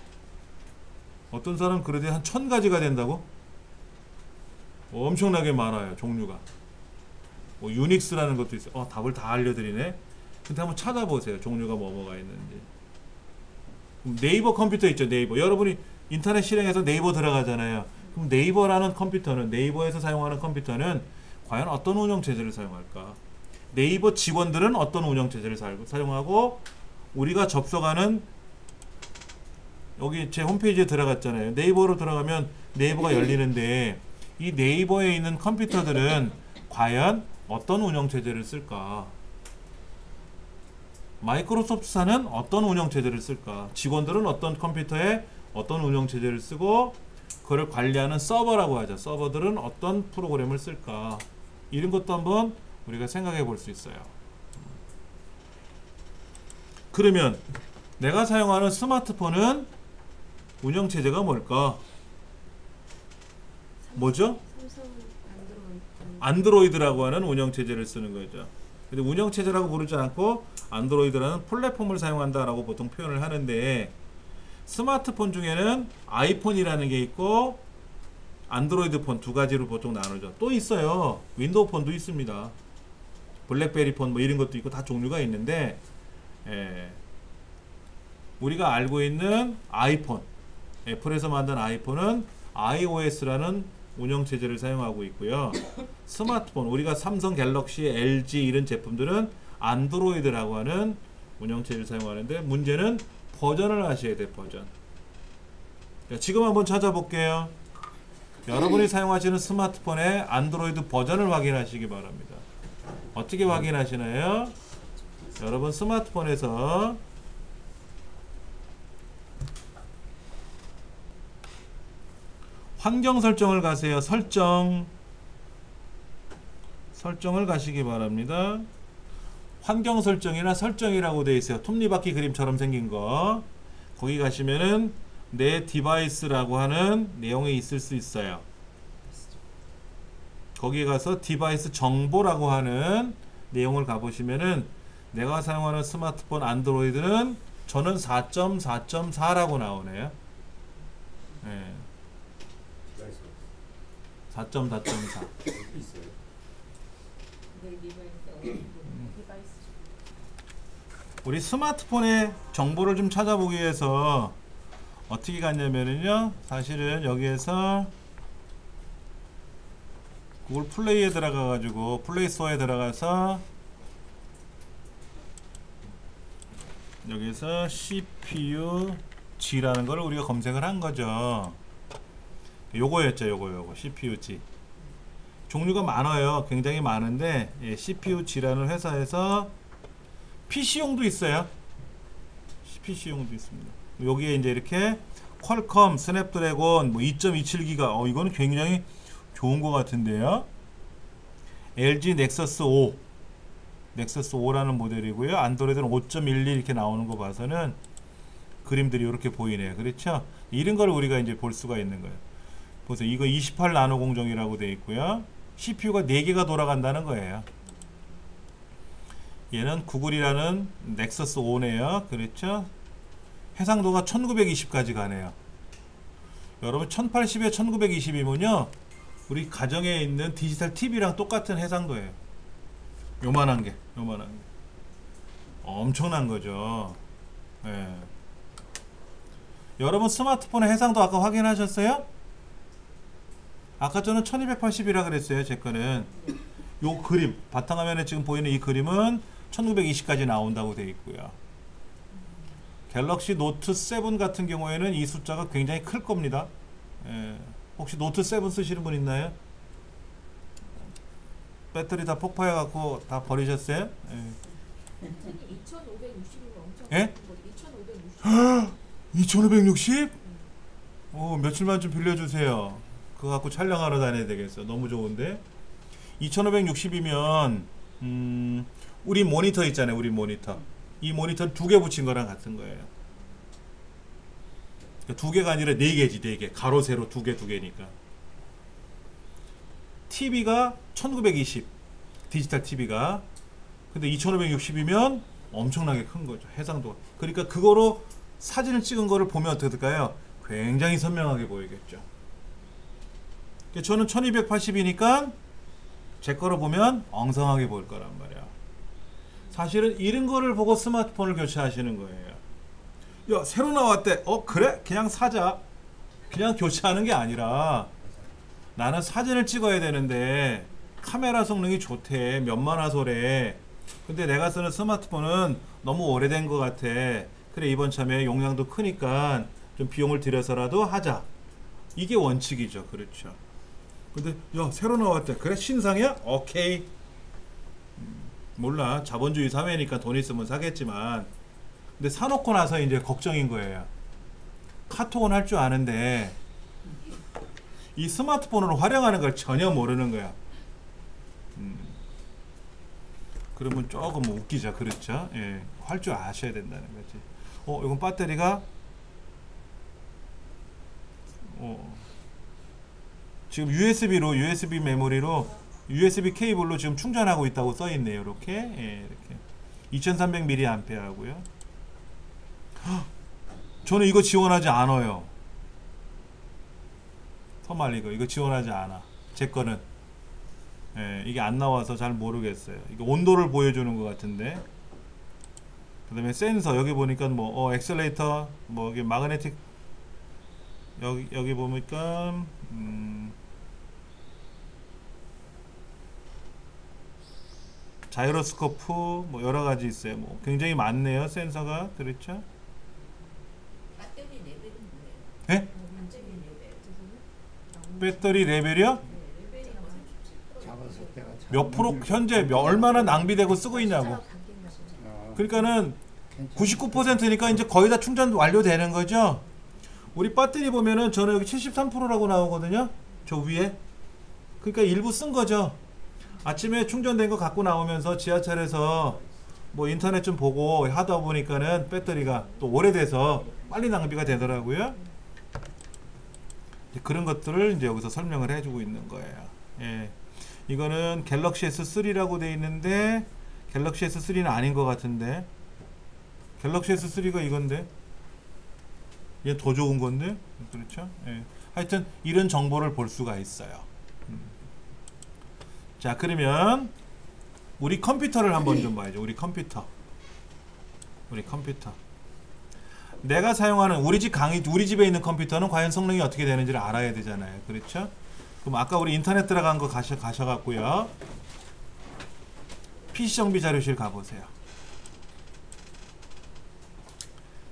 어떤 사람 그러더니 한 1000가지가 된다고? 엄청나게 많아요. 종류가. 뭐 유닉스라는 것도 있어요. 답을 다 알려드리네. 근데 한번 찾아보세요. 종류가 뭐가 있는지. 네이버 컴퓨터 있죠. 네이버. 여러분이 인터넷 실행해서 네이버 들어가잖아요. 그럼 네이버에서 사용하는 컴퓨터는 과연 어떤 운영체제를 사용할까? 네이버 직원들은 어떤 운영체제를 사용하고, 우리가 접속하는, 여기 제 홈페이지에 들어갔잖아요. 네이버로 들어가면 네이버가 열리는데, 이 네이버에 있는 컴퓨터들은 과연 어떤 운영체제를 쓸까? 마이크로소프트사는 어떤 운영체제를 쓸까? 직원들은 어떤 컴퓨터에 어떤 운영체제를 쓰고 그걸 관리하는 서버라고 하죠. 서버들은 어떤 프로그램을 쓸까? 이런 것도 한번 우리가 생각해 볼 수 있어요. 그러면 내가 사용하는 스마트폰은 운영체제가 뭘까? 뭐죠? 삼성 안드로이드. 안드로이드라고 하는 운영체제를 쓰는 거죠. 근데 운영체제라고 부르지 않고 안드로이드라는 플랫폼을 사용한다라고 보통 표현을 하는데, 스마트폰 중에는 아이폰이라는 게 있고 안드로이드 폰 두 가지로 보통 나누죠. 또 있어요. 윈도우 폰도 있습니다. 블랙베리 폰 뭐 이런 것도 있고 다 종류가 있는데, 우리가 알고 있는 아이폰, 애플에서 만든 아이폰은 iOS라는 운영체제를 사용하고 있고요. 스마트폰, 우리가 삼성, 갤럭시, LG 이런 제품들은 안드로이드라고 하는 운영체제를 사용하는데, 문제는 버전을 아셔야 돼. 버전. 자, 지금 한번 찾아볼게요. 여러분이 사용하시는 스마트폰의 안드로이드 버전을 확인하시기 바랍니다. 어떻게 확인하시나요? 여러분 스마트폰에서 환경 설정을 가세요. 설정을 가시기 바랍니다. 환경 설정이나 설정이라고 되어 있어요. 톱니바퀴 그림처럼 생긴 거. 거기 가시면은 내 디바이스라고 하는 내용이 있을 수 있어요. 거기 가서 디바이스 정보라고 하는 내용을 가보시면은 내가 사용하는 스마트폰 안드로이드는 저는 4.4.4라고 나오네요. 네. 4.4.4. 우리 스마트폰의 정보를 좀 찾아보기 위해서 어떻게 갔냐면요, 사실은 여기에서 구글 플레이에 들어가 가지고 플레이 스토어에 들어가서 여기서 CPU G라는 걸 우리가 검색을 한 거죠. 요거였죠. 요거 CPU G. 종류가 많아요. 굉장히 많은데, CPU G라는 회사에서 PC용도 있어요. PC용도 있습니다. 여기에 이제 이렇게 퀄컴 스냅드래곤 뭐 2.27기가, 이거는 굉장히 좋은 것 같은데요. LG 넥서스 5, 넥서스 5라는 모델이고요. 안드로이드는 5.12 이렇게 나오는 거 봐서는 그림들이 이렇게 보이네요. 그렇죠? 이런 걸 우리가 이제 볼 수가 있는 거예요. 보세요. 이거 28 나노 공정이라고 되어 있고요. CPU가 4개가 돌아간다는 거예요. 얘는 구글이라는 넥서스 5네요. 그렇죠? 해상도가 1920까지 가네요. 여러분 1080에 1920이면요, 우리 가정에 있는 디지털 TV랑 똑같은 해상도예요. 요만한 게 엄청난 거죠. 예. 여러분 스마트폰의 해상도 아까 확인하셨어요? 아까 저는 1280이라 그랬어요. 제 거는 요 그림 바탕화면에 지금 보이는 이 그림은 1920까지 나온다고 되어 있고요. 갤럭시 노트 7 같은 경우에는 이 숫자가 굉장히 클 겁니다. 혹시 노트 7 쓰시는 분 있나요? 배터리 다 폭파해 갖고 다 버리셨어요? 2560이면 엄청 예? 2560. 2560? 며칠만 좀 빌려주세요. 그거 갖고 촬영하러 다녀야 되겠어. 너무 좋은데. 2560이면 우리 모니터 있잖아요. 우리 모니터. 이 모니터는 2개 붙인 거랑 같은 거예요. 2개가 아니라 4개지. 4개. 가로 세로 2개니까. TV가 1920. 디지털 TV가. 근데 2560이면 엄청나게 큰 거죠. 해상도가. 그러니까 그거로 사진을 찍은 거를 보면 어떻게 될까요? 굉장히 선명하게 보이겠죠. 저는 1280이니까 제 거로 보면 엉성하게 보일 거란 말이야. 사실은 이런 거를 보고 스마트폰을 교체하시는 거예요. 야, 새로 나왔대. 그래? 그냥 사자. 그냥 교체하는 게 아니라, 나는 사진을 찍어야 되는데 카메라 성능이 좋대. 몇만 화소래. 근데 내가 쓰는 스마트폰은 너무 오래된 것 같아. 그래, 이번 참에 용량도 크니까 좀 비용을 들여서라도 하자. 이게 원칙이죠. 그렇죠. 근데 야, 새로 나왔대. 그래, 신상이야? 오케이. 몰라. 자본주의 사회니까 돈 있으면 사겠지만, 근데 사놓고 나서 이제 걱정인 거예요. 카톡은 할 줄 아는데 이 스마트폰으로 활용하는 걸 전혀 모르는 거야. 그러면 조금 웃기죠. 그렇죠? 예, 할 줄 아셔야 된다는 거지. 이건 배터리가 지금 USB 메모리로 USB 케이블로 지금 충전하고 있다고 써 있네요. 이렇게. 예, 이렇게 2300mAh 하고요. 저는 이거 지원하지 않아요. 터말 이거 지원하지 않아. 제 거는. 예, 이게 안 나와서 잘 모르겠어요. 이게 온도를 보여주는 것 같은데. 그 다음에 센서, 여기 보니까 뭐, 엑셀레이터, 뭐, 여기 마그네틱, 여기 보니까, 자이로스코프, 뭐, 여러 가지 있어요. 뭐, 굉장히 많네요, 센서가. 그렇죠? 배터리 레벨은 뭐예요? 예? 배터리 레벨. 배터리 레벨이요? 네, 레벨이 37%. 작아서 때가 참 몇 프로, 현재 얼마나 낭비되고 쓰고 있냐고. 그러니까는 99%니까 이제 거의 다 충전 완료되는 거죠. 우리 배터리 보면은 저는 여기 73%라고 나오거든요. 저 위에. 그러니까 일부 쓴 거죠. 아침에 충전된 거 갖고 나오면서 지하철에서 뭐 인터넷 좀 보고 하다 보니까는 배터리가 또 오래돼서 빨리 낭비가 되더라고요. 그런 것들을 이제 여기서 설명을 해주고 있는 거예요. 예. 이거는 갤럭시 S3라고 돼 있는데 갤럭시 S3는 아닌 것 같은데, 갤럭시 S3가 이건데 얘 더 좋은 건데. 그렇죠? 예. 하여튼 이런 정보를 볼 수가 있어요. 자, 그러면 우리 컴퓨터를 한번 좀 봐야죠. 우리 컴퓨터. 내가 사용하는 우리 집에 있는 컴퓨터는 과연 성능이 어떻게 되는지를 알아야 되잖아요. 그렇죠? 그럼 아까 우리 인터넷 들어간 거 가셔갖고요. PC 정비 자료실 가보세요.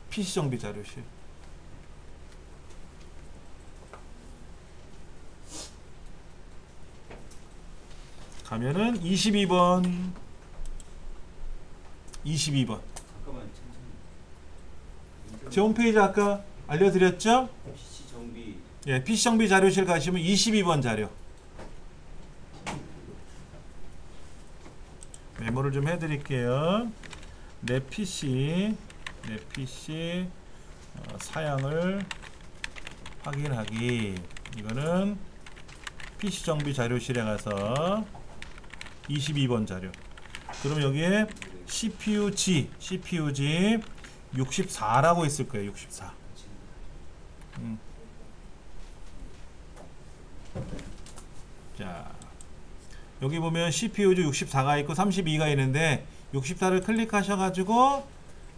PC 정비 자료실. 가면은 22번. 잠깐만 제 홈페이지 아까 알려드렸죠? PC 정비 예, PC 정비 자료실 가시면 22번 자료. 메모를 좀 해드릴게요. 내 PC 사양을 확인하기. 이거는 PC 정비 자료실에 가서 22번 자료. 그럼 여기에 CPU G 64라고 있을 거예요. 64. 자, 여기 보면 CPU G 64가 있고 32가 있는데 64를 클릭하셔가지고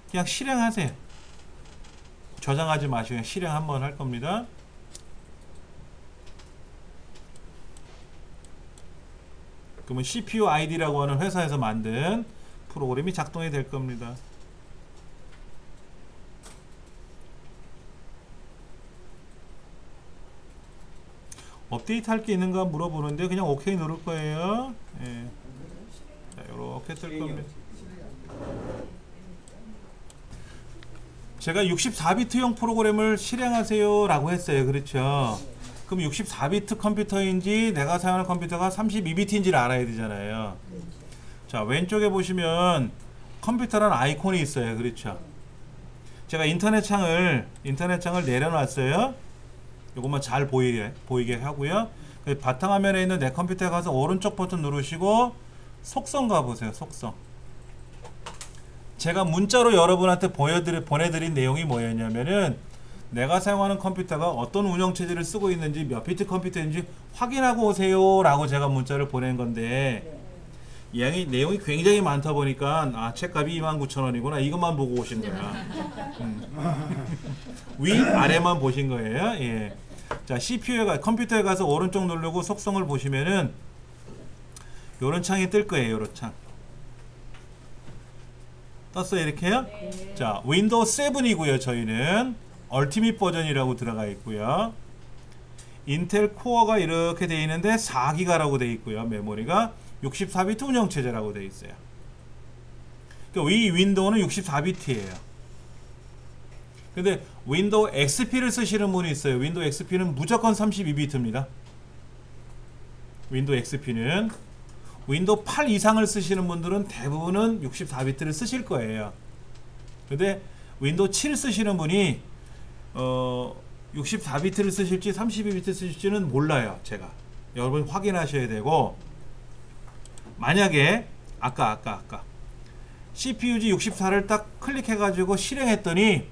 그냥 실행하세요. 저장하지 마시고 그냥 실행 한번 할 겁니다. 그러면 CPU ID라고 하는 회사에서 만든 프로그램이 작동이 될 겁니다. 업데이트 할 게 있는가 물어보는데 그냥 OK 누를 거예요. 예. 자, 이렇게 뜰 겁니다. 제가 64비트용 프로그램을 실행하세요 라고 했어요. 그렇죠? 그럼 64비트 컴퓨터인지 내가 사용하는 컴퓨터가 32비트인지를 알아야 되잖아요. 자, 왼쪽에 보시면 컴퓨터라는 아이콘이 있어요. 그렇죠? 제가 인터넷 창을 내려놨어요. 요것만 잘 보이게 하고요. 바탕화면에 있는 내 컴퓨터에 가서 오른쪽 버튼 누르시고 속성 가보세요. 속성. 제가 문자로 여러분한테 보내드린 내용이 뭐였냐면은 내가 사용하는 컴퓨터가 어떤 운영체제를 쓰고 있는지 몇 비트 컴퓨터인지 확인하고 오세요 라고 제가 문자를 보낸 건데 내용이 굉장히 많다 보니까 책값이 29,000원이구나 이것만 보고 오신 거야. 위 아래만 보신 거예요. 예. 자, 컴퓨터에 가서 오른쪽 누르고 속성을 보시면은 요런 창이 뜰 거예요. 요런 창 떴어요. 이렇게요. 네. 자, 윈도우 7이고요. 저희는 얼티밋 버전이라고 들어가 있고요. 인텔 코어가 이렇게 되어 있는데 4기가라고 되어 있고요. 메모리가 64비트 운영체제라고 되어 있어요. 그러니까 이 윈도우는 64비트예요. 근데 윈도우 XP를 쓰시는 분이 있어요. 윈도우 XP는 무조건 32비트입니다. 윈도우 XP는 윈도우 8 이상을 쓰시는 분들은 대부분은 64비트를 쓰실 거예요. 근데 윈도우 7 쓰시는 분이 64비트를 쓰실지 32비트 쓰실지는 몰라요. 제가 여러분 확인하셔야 되고, 만약에 아까 CPUG 64를 딱 클릭해가지고 실행했더니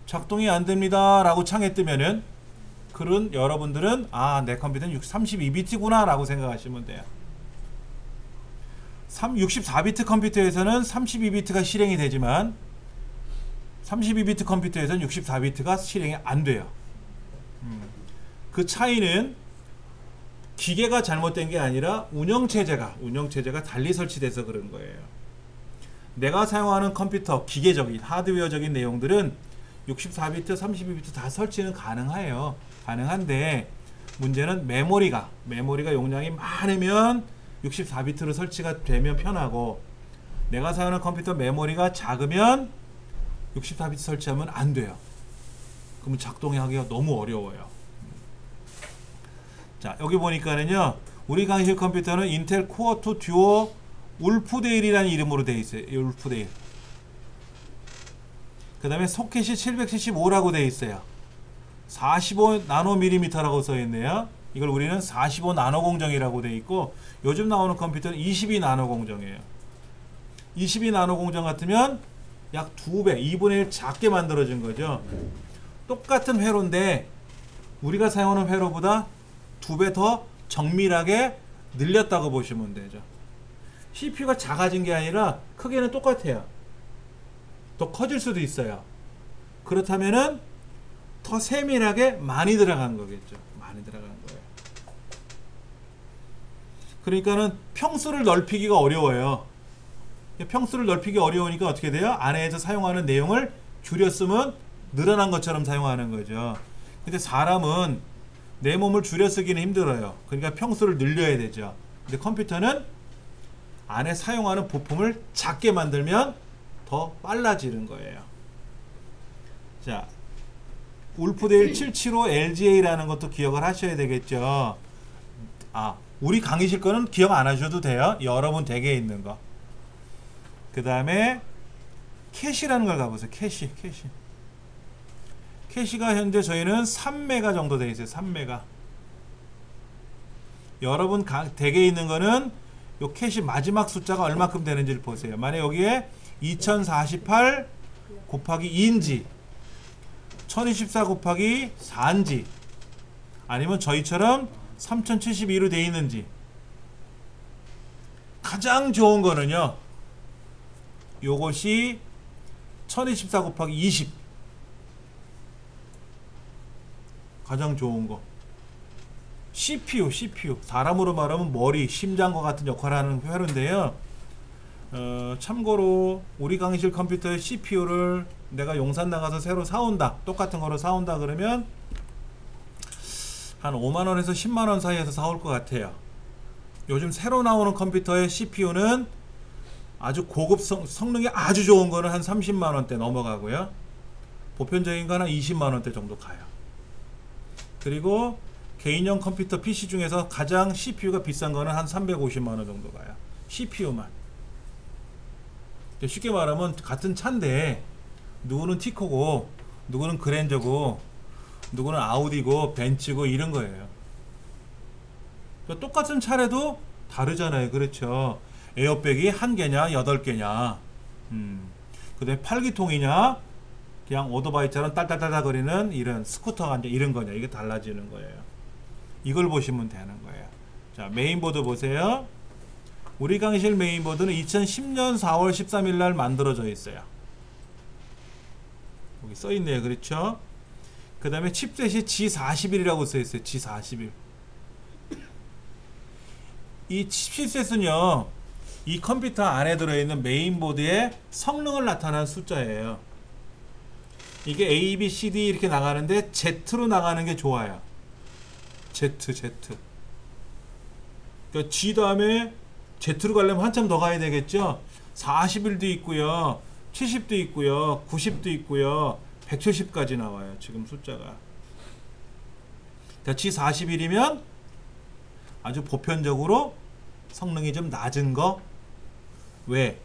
작동이 안됩니다 라고 창에 뜨면은 그런 여러분들은 아, 내 컴퓨터는 32비트구나 라고 생각하시면 돼요. 64비트 컴퓨터에서는 32비트가 실행이 되지만 32비트 컴퓨터에서는 64비트가 실행이 안 돼요. 그 차이는 기계가 잘못된 게 아니라 운영체제가 달리 설치돼서 그런 거예요. 내가 사용하는 컴퓨터 기계적인 하드웨어적인 내용들은 64비트, 32비트 다 설치는 가능해요. 가능한데 문제는 메모리가 용량이 많으면 64비트로 설치가 되면 편하고, 내가 사용하는 컴퓨터 메모리가 작으면 64비트 설치하면 안 돼요. 그러면 작동하기가 너무 어려워요. 자, 여기 보니까는요, 우리 강의실 컴퓨터는 인텔 코어 2 듀오 울프데일이라는 이름으로 되어 있어요. 울프데일. 그 다음에 소켓이 775라고 되어 있어요. 45 나노밀리미터라고 써 있네요. 이걸 우리는 45 나노 공정이라고 되어 있고, 요즘 나오는 컴퓨터는 22 나노 공정이에요. 22 나노 공정 같으면 약 2배, 2분의 1 작게 만들어진 거죠. 똑같은 회로인데 우리가 사용하는 회로보다 2배 더 정밀하게 늘렸다고 보시면 되죠. CPU가 작아진 게 아니라 크기는 똑같아요. 더 커질 수도 있어요. 그렇다면은 더 세밀하게 많이 들어간 거겠죠. 많이 들어간 거예요. 그러니까는 평수를 넓히기가 어려워요. 평수를 넓히기 어려우니까 어떻게 돼요? 안에서 사용하는 내용을 줄여 쓰면 늘어난 것처럼 사용하는 거죠. 근데 사람은 내 몸을 줄여 쓰기는 힘들어요. 그러니까 평수를 늘려야 되죠. 근데 컴퓨터는 안에 사용하는 부품을 작게 만들면 더 빨라지는 거예요. 자, 울프데일 775 LGA라는 것도 기억을 하셔야 되겠죠. 아, 우리 강의실 거는 기억 안 하셔도 돼요. 여러분 댁에 있는 거. 그 다음에 캐시라는 걸 가보세요. 캐시가 현재 저희는 3메가 정도 되어 있어요. 3메가. 여러분 댁에 있는 거는 요 캐시 마지막 숫자가 얼마큼 되는지를 보세요. 만약 여기에 2048 곱하기 2인지 1024 곱하기 4인지 아니면 저희처럼 3072로 되어 있는지, 가장 좋은 거는요, 요것이 1024 곱하기 20, 가장 좋은 거. CPU 사람으로 말하면 머리, 심장과 같은 역할을 하는 회로인데요. 참고로 우리 강의실 컴퓨터의 CPU를 내가 용산 나가서 새로 사온다, 똑같은 거로 사온다 그러면 한 5만원에서 10만원 사이에서 사올 것 같아요. 요즘 새로 나오는 컴퓨터의 CPU는 아주 고급 성능이 아주 좋은 거는 한 30만원대 넘어가고요, 보편적인 거는 20만원대 정도 가요. 그리고 개인용 컴퓨터 PC 중에서 가장 CPU가 비싼 거는 한 350만원 정도 가요. CPU만. 쉽게 말하면 같은 차인데 누구는 티코고 누구는 그랜저고 누구는 아우디고 벤츠고 이런 거예요. 그러니까 똑같은 차래도 다르잖아요. 그렇죠. 에어백이 1개냐 8개냐, 그 다음에 8기통이냐 그냥 오토바이처럼 딸딸딸딸 거리는 이런 스쿠터가 이런 거냐, 이게 달라지는 거예요. 이걸 보시면 되는 거예요. 자, 메인보드 보세요. 우리 강의실 메인보드는 2010년 4월 13일 날 만들어져 있어요. 여기 써 있네요. 그렇죠? 그 다음에 칩셋이 G41이라고 써 있어요. G41. 이 칩셋은요, 이 컴퓨터 안에 들어있는 메인보드의 성능을 나타내는 숫자예요. 이게 A, B, C, D 이렇게 나가는데 Z로 나가는 게 좋아요. Z. 그러니까 G 다음에 Z로 가려면 한참 더 가야 되겠죠. 41도 있고요. 70도 있고요. 90도 있고요. 170까지 나와요. 지금 숫자가. 자, G41이면 아주 보편적으로 성능이 좀 낮은 거. 왜?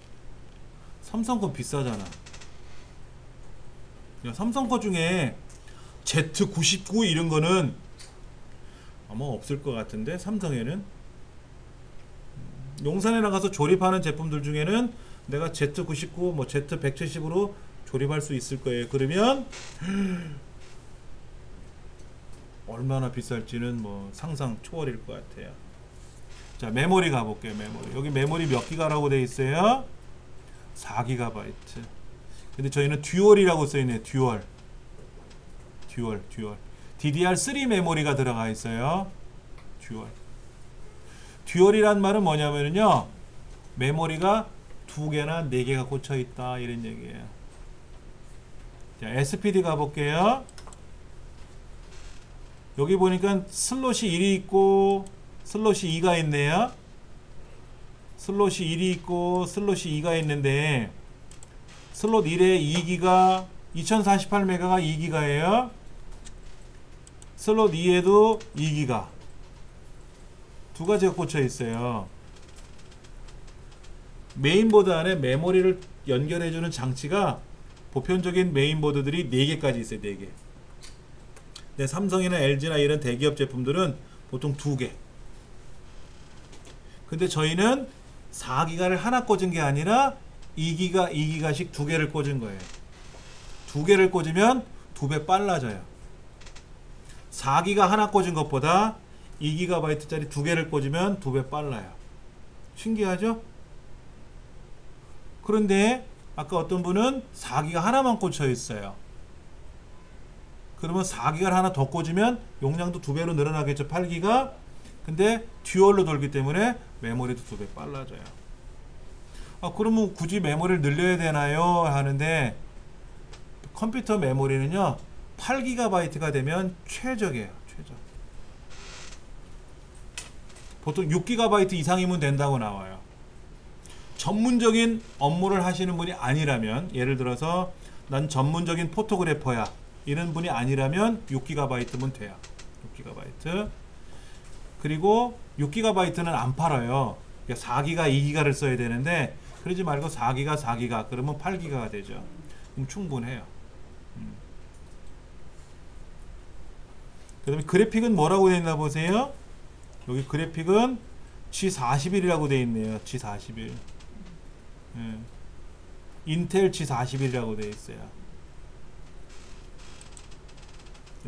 삼성 거 비싸잖아. 야, 삼성 거 중에 Z99 이런 거는 아마 없을 것 같은데, 삼성에는. 용산에 나가서 조립하는 제품들 중에는 내가 Z99, 뭐 Z170으로 조립할 수 있을 거예요. 그러면 얼마나 비쌀지는 뭐 상상 초월일 것 같아요. 자, 메모리 가볼게요. 메모리. 여기 메모리 몇 기가라고 돼 있어요? 4GB. 근데 저희는 듀얼이라고 써있네요. 듀얼. DDR3 메모리가 들어가 있어요. 듀얼이란 말은 뭐냐면요, 메모리가 2개나 4개가 꽂혀 있다, 이런 얘기예요. 자, SPD 가볼게요. 여기 보니까 슬롯이 1이 있고 슬롯이 2가 있네요. 슬롯이 1이 있고 슬롯이 2가 있는데, 슬롯 1에 2기가 2048메가가 2기가예요. 슬롯 2에도 2기가 두 가지가 꽂혀 있어요. 메인보드 안에 메모리를 연결해주는 장치가 보편적인 메인보드들이 4개까지 있어요. 4개. 근데 삼성이나 LG나 이런 대기업 제품들은 보통 2개. 근데 저희는 4기가를 하나 꽂은 게 아니라 2기가씩 2개를 꽂은 거예요. 2개를 꽂으면 2배 빨라져요. 4기가 하나 꽂은 것보다 2GB짜리 2개를 꽂으면 2배 빨라요. 신기하죠? 그런데 아까 어떤 분은 4기가 하나만 꽂혀 있어요. 그러면 4기가를 하나 더 꽂으면 용량도 2배로 늘어나겠죠. 8기가. 근데 듀얼로 돌기 때문에 메모리도 2배 빨라져요. 그러면 굳이 메모리를 늘려야 되나요? 하는데, 컴퓨터 메모리는요 8GB가 되면 최적이에요. 최적. 보통 6GB 이상이면 된다고 나와요. 전문적인 업무를 하시는 분이 아니라면, 예를 들어서 난 전문적인 포토그래퍼야, 이런 분이 아니라면 6GB면 돼요. 6GB. 그리고 6GB는 안 팔아요. 4기가, 2기가를 써야 되는데, 그러지 말고 4기가 그러면 8기가가 되죠. 그럼 충분해요. 그 다음에 그래픽은 뭐라고 되어 있나 보세요. 여기 그래픽은 G41이라고 되어 있네요. G41. 인텔 G41이라고 되어 있어요.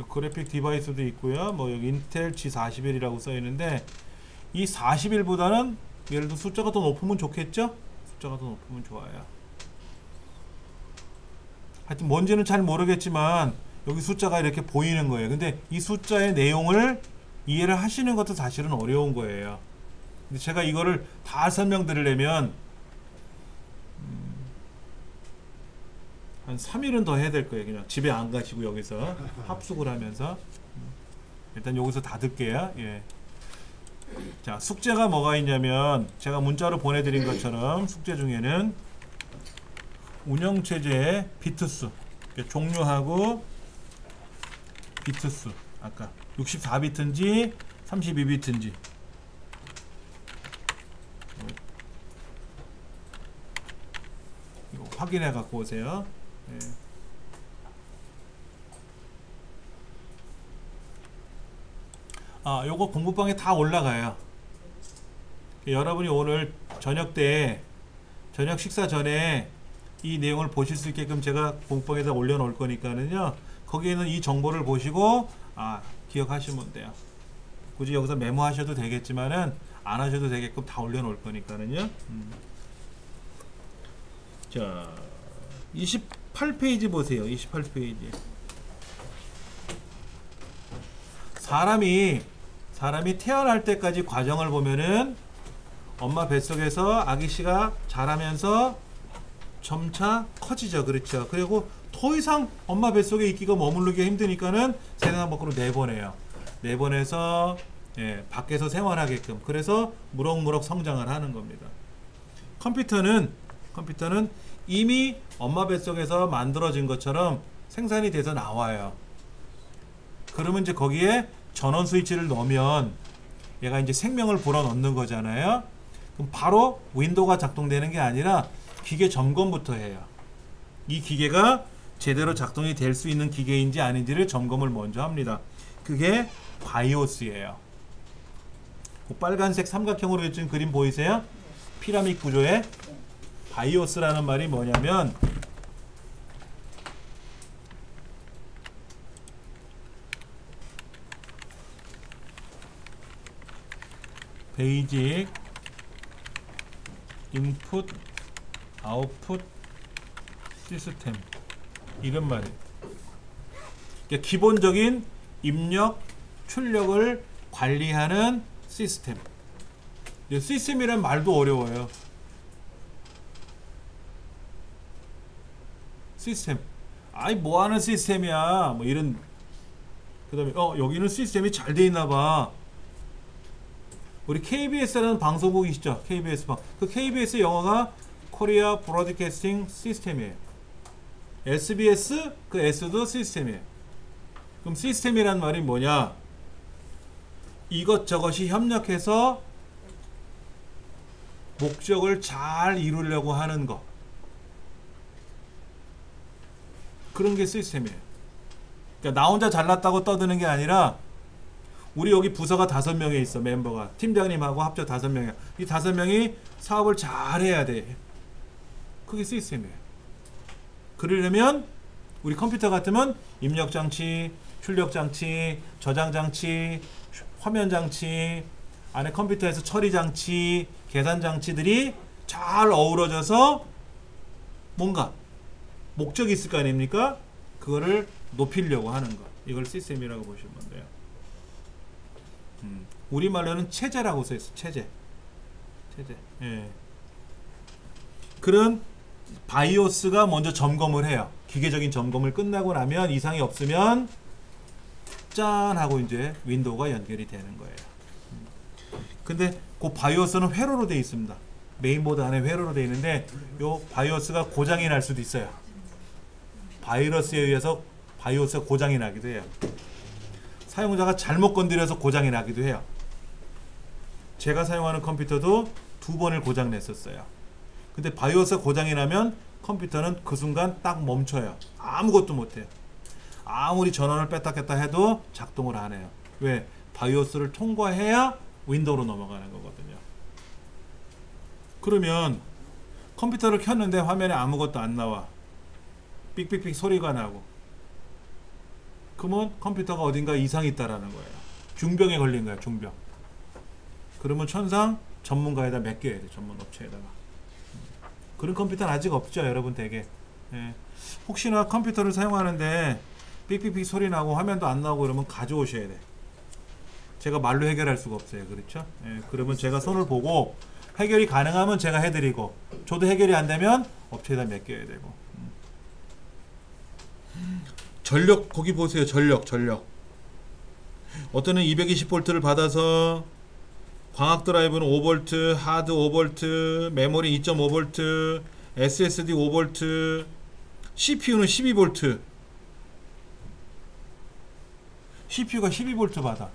그래픽 디바이스도 있고요. 뭐 여기 인텔 G41이라고 써 있는데, 이 41보다는 예를 들어 숫자가 더 높으면 좋겠죠? 숫자가 더 높으면 좋아요. 하여튼 뭔지는 잘 모르겠지만 여기 숫자가 이렇게 보이는 거예요. 근데 이 숫자의 내용을 이해를 하시는 것도 사실은 어려운 거예요. 근데 제가 이거를 다 설명드리려면 한 3일은 더 해야 될 거예요. 그냥 집에 안 가시고 여기서 합숙을 하면서. 일단 여기서 다 듣게요. 예. 자, 숙제가 뭐가 있냐면, 제가 문자로 보내드린 것처럼 숙제 중에는 운영체제의 비트수, 종류하고 비트수, 아까 64비트인지 32비트인지 이거 확인해 갖고 오세요. 네. 요거 공부방에 다 올라가요. 여러분이 오늘 저녁 때, 저녁 식사 전에 이 내용을 보실 수 있게끔 제가 공부방에다 올려놓을 거니까는요, 거기에는 이 정보를 보시고 기억하시면 돼요. 굳이 여기서 메모하셔도 되겠지만은 안 하셔도 되게끔 다 올려놓을 거니까는요. 자, 28페이지 보세요. 28페이지. 사람이 태어날 때까지 과정을 보면은 엄마 뱃속에서 아기씨가 자라면서 점차 커지죠. 그렇죠. 그리고 더 이상 엄마 뱃속에 있기가 머무르기가 힘드니까는 세상 밖으로 내보내요. 내보내서 밖에서 생활하게끔. 그래서 무럭무럭 성장을 하는 겁니다. 컴퓨터는 컴퓨터는 이미 엄마 뱃속에서 만들어진 것처럼 생산이 돼서 나와요. 그러면 이제 거기에 전원 스위치를 넣으면 얘가 이제 생명을 불어넣는 거잖아요. 그럼 바로 윈도우가 작동되는 게 아니라 기계 점검부터 해요. 이 기계가 제대로 작동이 될 수 있는 기계인지 아닌지를 점검을 먼저 합니다. 그게 바이오스예요. 그 빨간색 삼각형으로 해준 그림 보이세요? 피라미드 구조에 바이오스라는 말이 뭐냐면 베이직 인풋 아웃풋 시스템 이런 말이에요. 그러니까 기본적인 입력, 출력을 관리하는 시스템. 시스템이란 말도 어려워요. 시스템. 아이 뭐하는 시스템이야. 뭐 이런. 그 다음에 여기는 시스템이 잘 돼 있나 봐. 우리 KBS라는 방송국 있죠. KBS 방. 그 KBS 영어가 코리아 브로드캐스팅 시스템이에요. SBS 그 S도 시스템이에요. 그럼 시스템이란 말이 뭐냐? 이것저것이 협력해서 목적을 잘 이루려고 하는 것. 그런 게 시스템이에요. 그러니까 나 혼자 잘났다고 떠드는 게 아니라 우리 여기 부서가 5명에 있어. 멤버가 팀장님하고 합쳐 5명이야. 이 5명이 사업을 잘 해야 돼. 그게 시스템이에요. 그러려면 우리 컴퓨터 같으면 입력장치, 출력장치, 저장장치, 화면장치, 안에 컴퓨터에서 처리장치, 계산장치들이 잘 어우러져서 뭔가 목적이 있을 거 아닙니까? 그거를 높이려고 하는 것. 이걸 시스템이라고 보시면 돼요. 우리말로는 체제라고 써있어. 체제. 예. 그런 바이오스가 먼저 점검을 해요. 기계적인 점검을 끝나고 나면 이상이 없으면 짠 하고 이제 윈도우가 연결이 되는 거예요. 근데 그 바이오스는 회로로 되어 있습니다. 메인보드 안에 회로로 되어 있는데 요 바이오스가 고장이 날 수도 있어요. 바이러스에 의해서 바이오스가 고장이 나기도 해요. 사용자가 잘못 건드려서 고장이 나기도 해요. 제가 사용하는 컴퓨터도 2번을 고장 냈었어요. 근데 바이오스가 고장이 나면 컴퓨터는 그 순간 딱 멈춰요. 아무것도 못해요. 아무리 전원을 뺐다 꼈다 해도 작동을 안 해요. 왜? 바이오스를 통과해야 윈도우로 넘어가는 거거든요. 그러면 컴퓨터를 켰는데 화면에 아무것도 안 나와. 삑삑삑 소리가 나고. 그러면 컴퓨터가 어딘가 이상이 있다라는 거예요. 중병에 걸린 거야. 중병. 그러면 천상 전문가에다 맡겨야 돼. 전문 업체에다가. 그런 컴퓨터는 아직 없죠. 여러분 댁에. 예. 혹시나 컴퓨터를 사용하는데 삑삑삑 소리 나고 화면도 안 나오고 그러면 가져오셔야 돼. 제가 말로 해결할 수가 없어요. 그렇죠? 예. 그러면 제가 손을 보고 해결이 가능하면 제가 해드리고 저도 해결이 안 되면 업체에다 맡겨야 되고. 전력 거기 보세요. 전력 어떤 220V를 받아서 광학 드라이브는 5V, 하드 5V, 메모리 2.5V, SSD 5V, CPU는 12V. CPU가 12V 받아.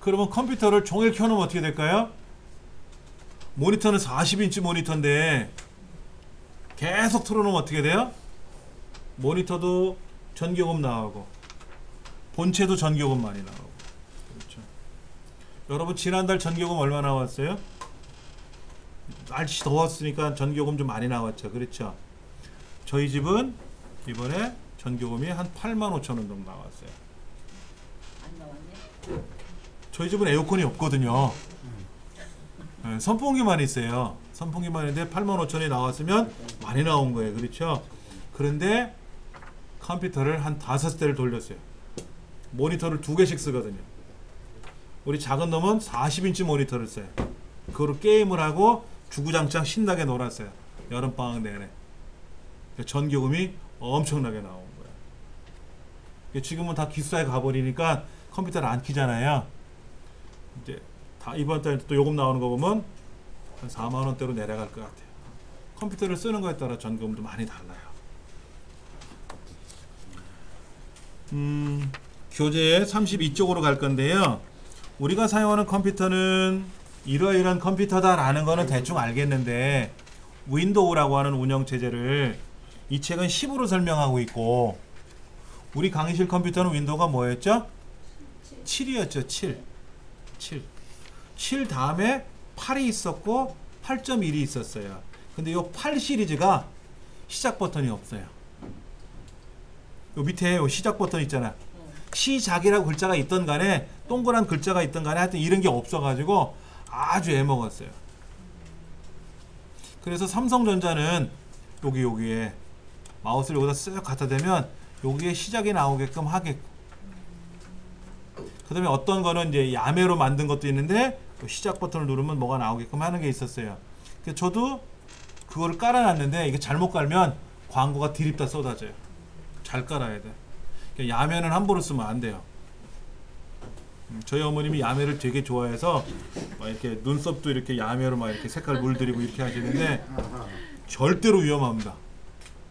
그러면 컴퓨터를 종일 켜놓으면 어떻게 될까요? 모니터는 40인치 모니터인데 계속 틀어놓으면 어떻게 돼요? 모니터도 전기요금 나오고 본체도 전기요금 많이 나오고. 그렇죠. 여러분 지난달 전기요금 얼마 나왔어요? 날씨 더웠으니까 전기요금 좀 많이 나왔죠. 그렇죠. 저희 집은 이번에 전기요금이 한 85,000원 정도 나왔어요. 안 나왔네. 저희 집은 에어컨이 없거든요. 네, 선풍기만 있어요. 선풍기만 있는데 85,000원이 나왔으면 많이 나온 거예요. 그렇죠. 그런데 컴퓨터를 한 5대를 돌렸어요. 모니터를 2개씩 쓰거든요. 우리 작은 놈은 40인치 모니터를 써요. 그거로 게임을 하고 주구장창 신나게 놀았어요. 여름방학 내내. 전기요금이 엄청나게 나온 거예요. 지금은 다 기숙사에 가버리니까 컴퓨터를 안 키잖아요. 이제 다 이번 달에 또 요금 나오는 거 보면 한 4만 원대로 내려갈 것 같아요. 컴퓨터를 쓰는 거에 따라 전기요금도 많이 달라요. 교재 32쪽으로 갈 건데요. 우리가 사용하는 컴퓨터는 이러이러한 컴퓨터다라는 거는 대충 알겠는데 윈도우라고 하는 운영체제를 이 책은 10으로 설명하고 있고 우리 강의실 컴퓨터는 윈도우가 뭐였죠? 7이었죠. 7 다음에 8이 있었고 8.1이 있었어요. 근데 이 8 시리즈가 시작 버튼이 없어요. 요 밑에 요 시작 버튼 있잖아. 시작이라고 글자가 있던 간에 동그란 글자가 있던 간에 하여튼 이런 게 없어가지고 아주 애먹었어요. 그래서 삼성전자는 여기에 마우스를 여기다 쓱 갖다 대면 여기에 시작이 나오게끔 하겠고 그 다음에 어떤 거는 이제 야매로 만든 것도 있는데 시작 버튼을 누르면 뭐가 나오게끔 하는 게 있었어요. 그래서 저도 그거를 깔아놨는데 이게 잘못 깔면 광고가 드립다 쏟아져요. 잘 깔아야 돼. 그러니까 야매는 함부로 쓰면 안 돼요. 저희 어머님이 야매를 되게 좋아해서 막 이렇게 눈썹도 이렇게 야매로 막 이렇게 색깔 물들이고 이렇게 하시는데 절대로 위험합니다.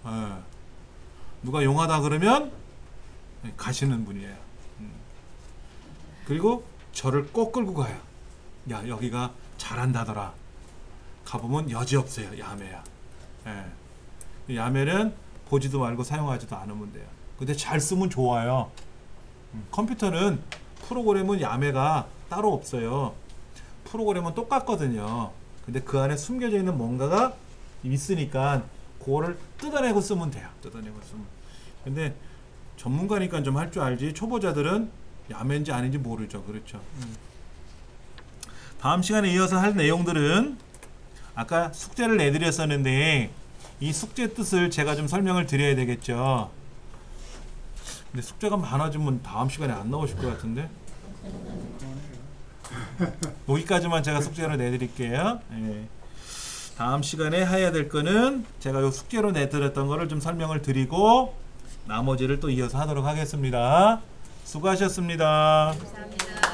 예. 누가 용하다 그러면 가시는 분이에요. 그리고 저를 꼭 끌고 가요. 야 여기가 잘한다더라. 가보면 여지없어요. 야매야. 예. 야매는 보지도 말고 사용하지도 않으면 돼요. 근데 잘 쓰면 좋아요. 컴퓨터는 프로그램은 야매가 따로 없어요. 프로그램은 똑같거든요. 근데 그 안에 숨겨져 있는 뭔가가 있으니까 그거를 뜯어내고 쓰면 돼요. 뜯어내고 쓰면. 근데 전문가니까 좀 할 줄 알지 초보자들은 야매인지 아닌지 모르죠. 그렇죠. 다음 시간에 이어서 할 내용들은 아까 숙제를 내드렸었는데 이 숙제 뜻을 제가 좀 설명을 드려야 되겠죠. 근데 숙제가 많아지면 다음 시간에 안 나오실 것 같은데 여기까지만 제가 숙제를 내드릴게요. 예. 다음 시간에 해야 될 거는 제가 요 숙제로 내드렸던 거를 좀 설명을 드리고 나머지를 또 이어서 하도록 하겠습니다. 수고하셨습니다. 감사합니다.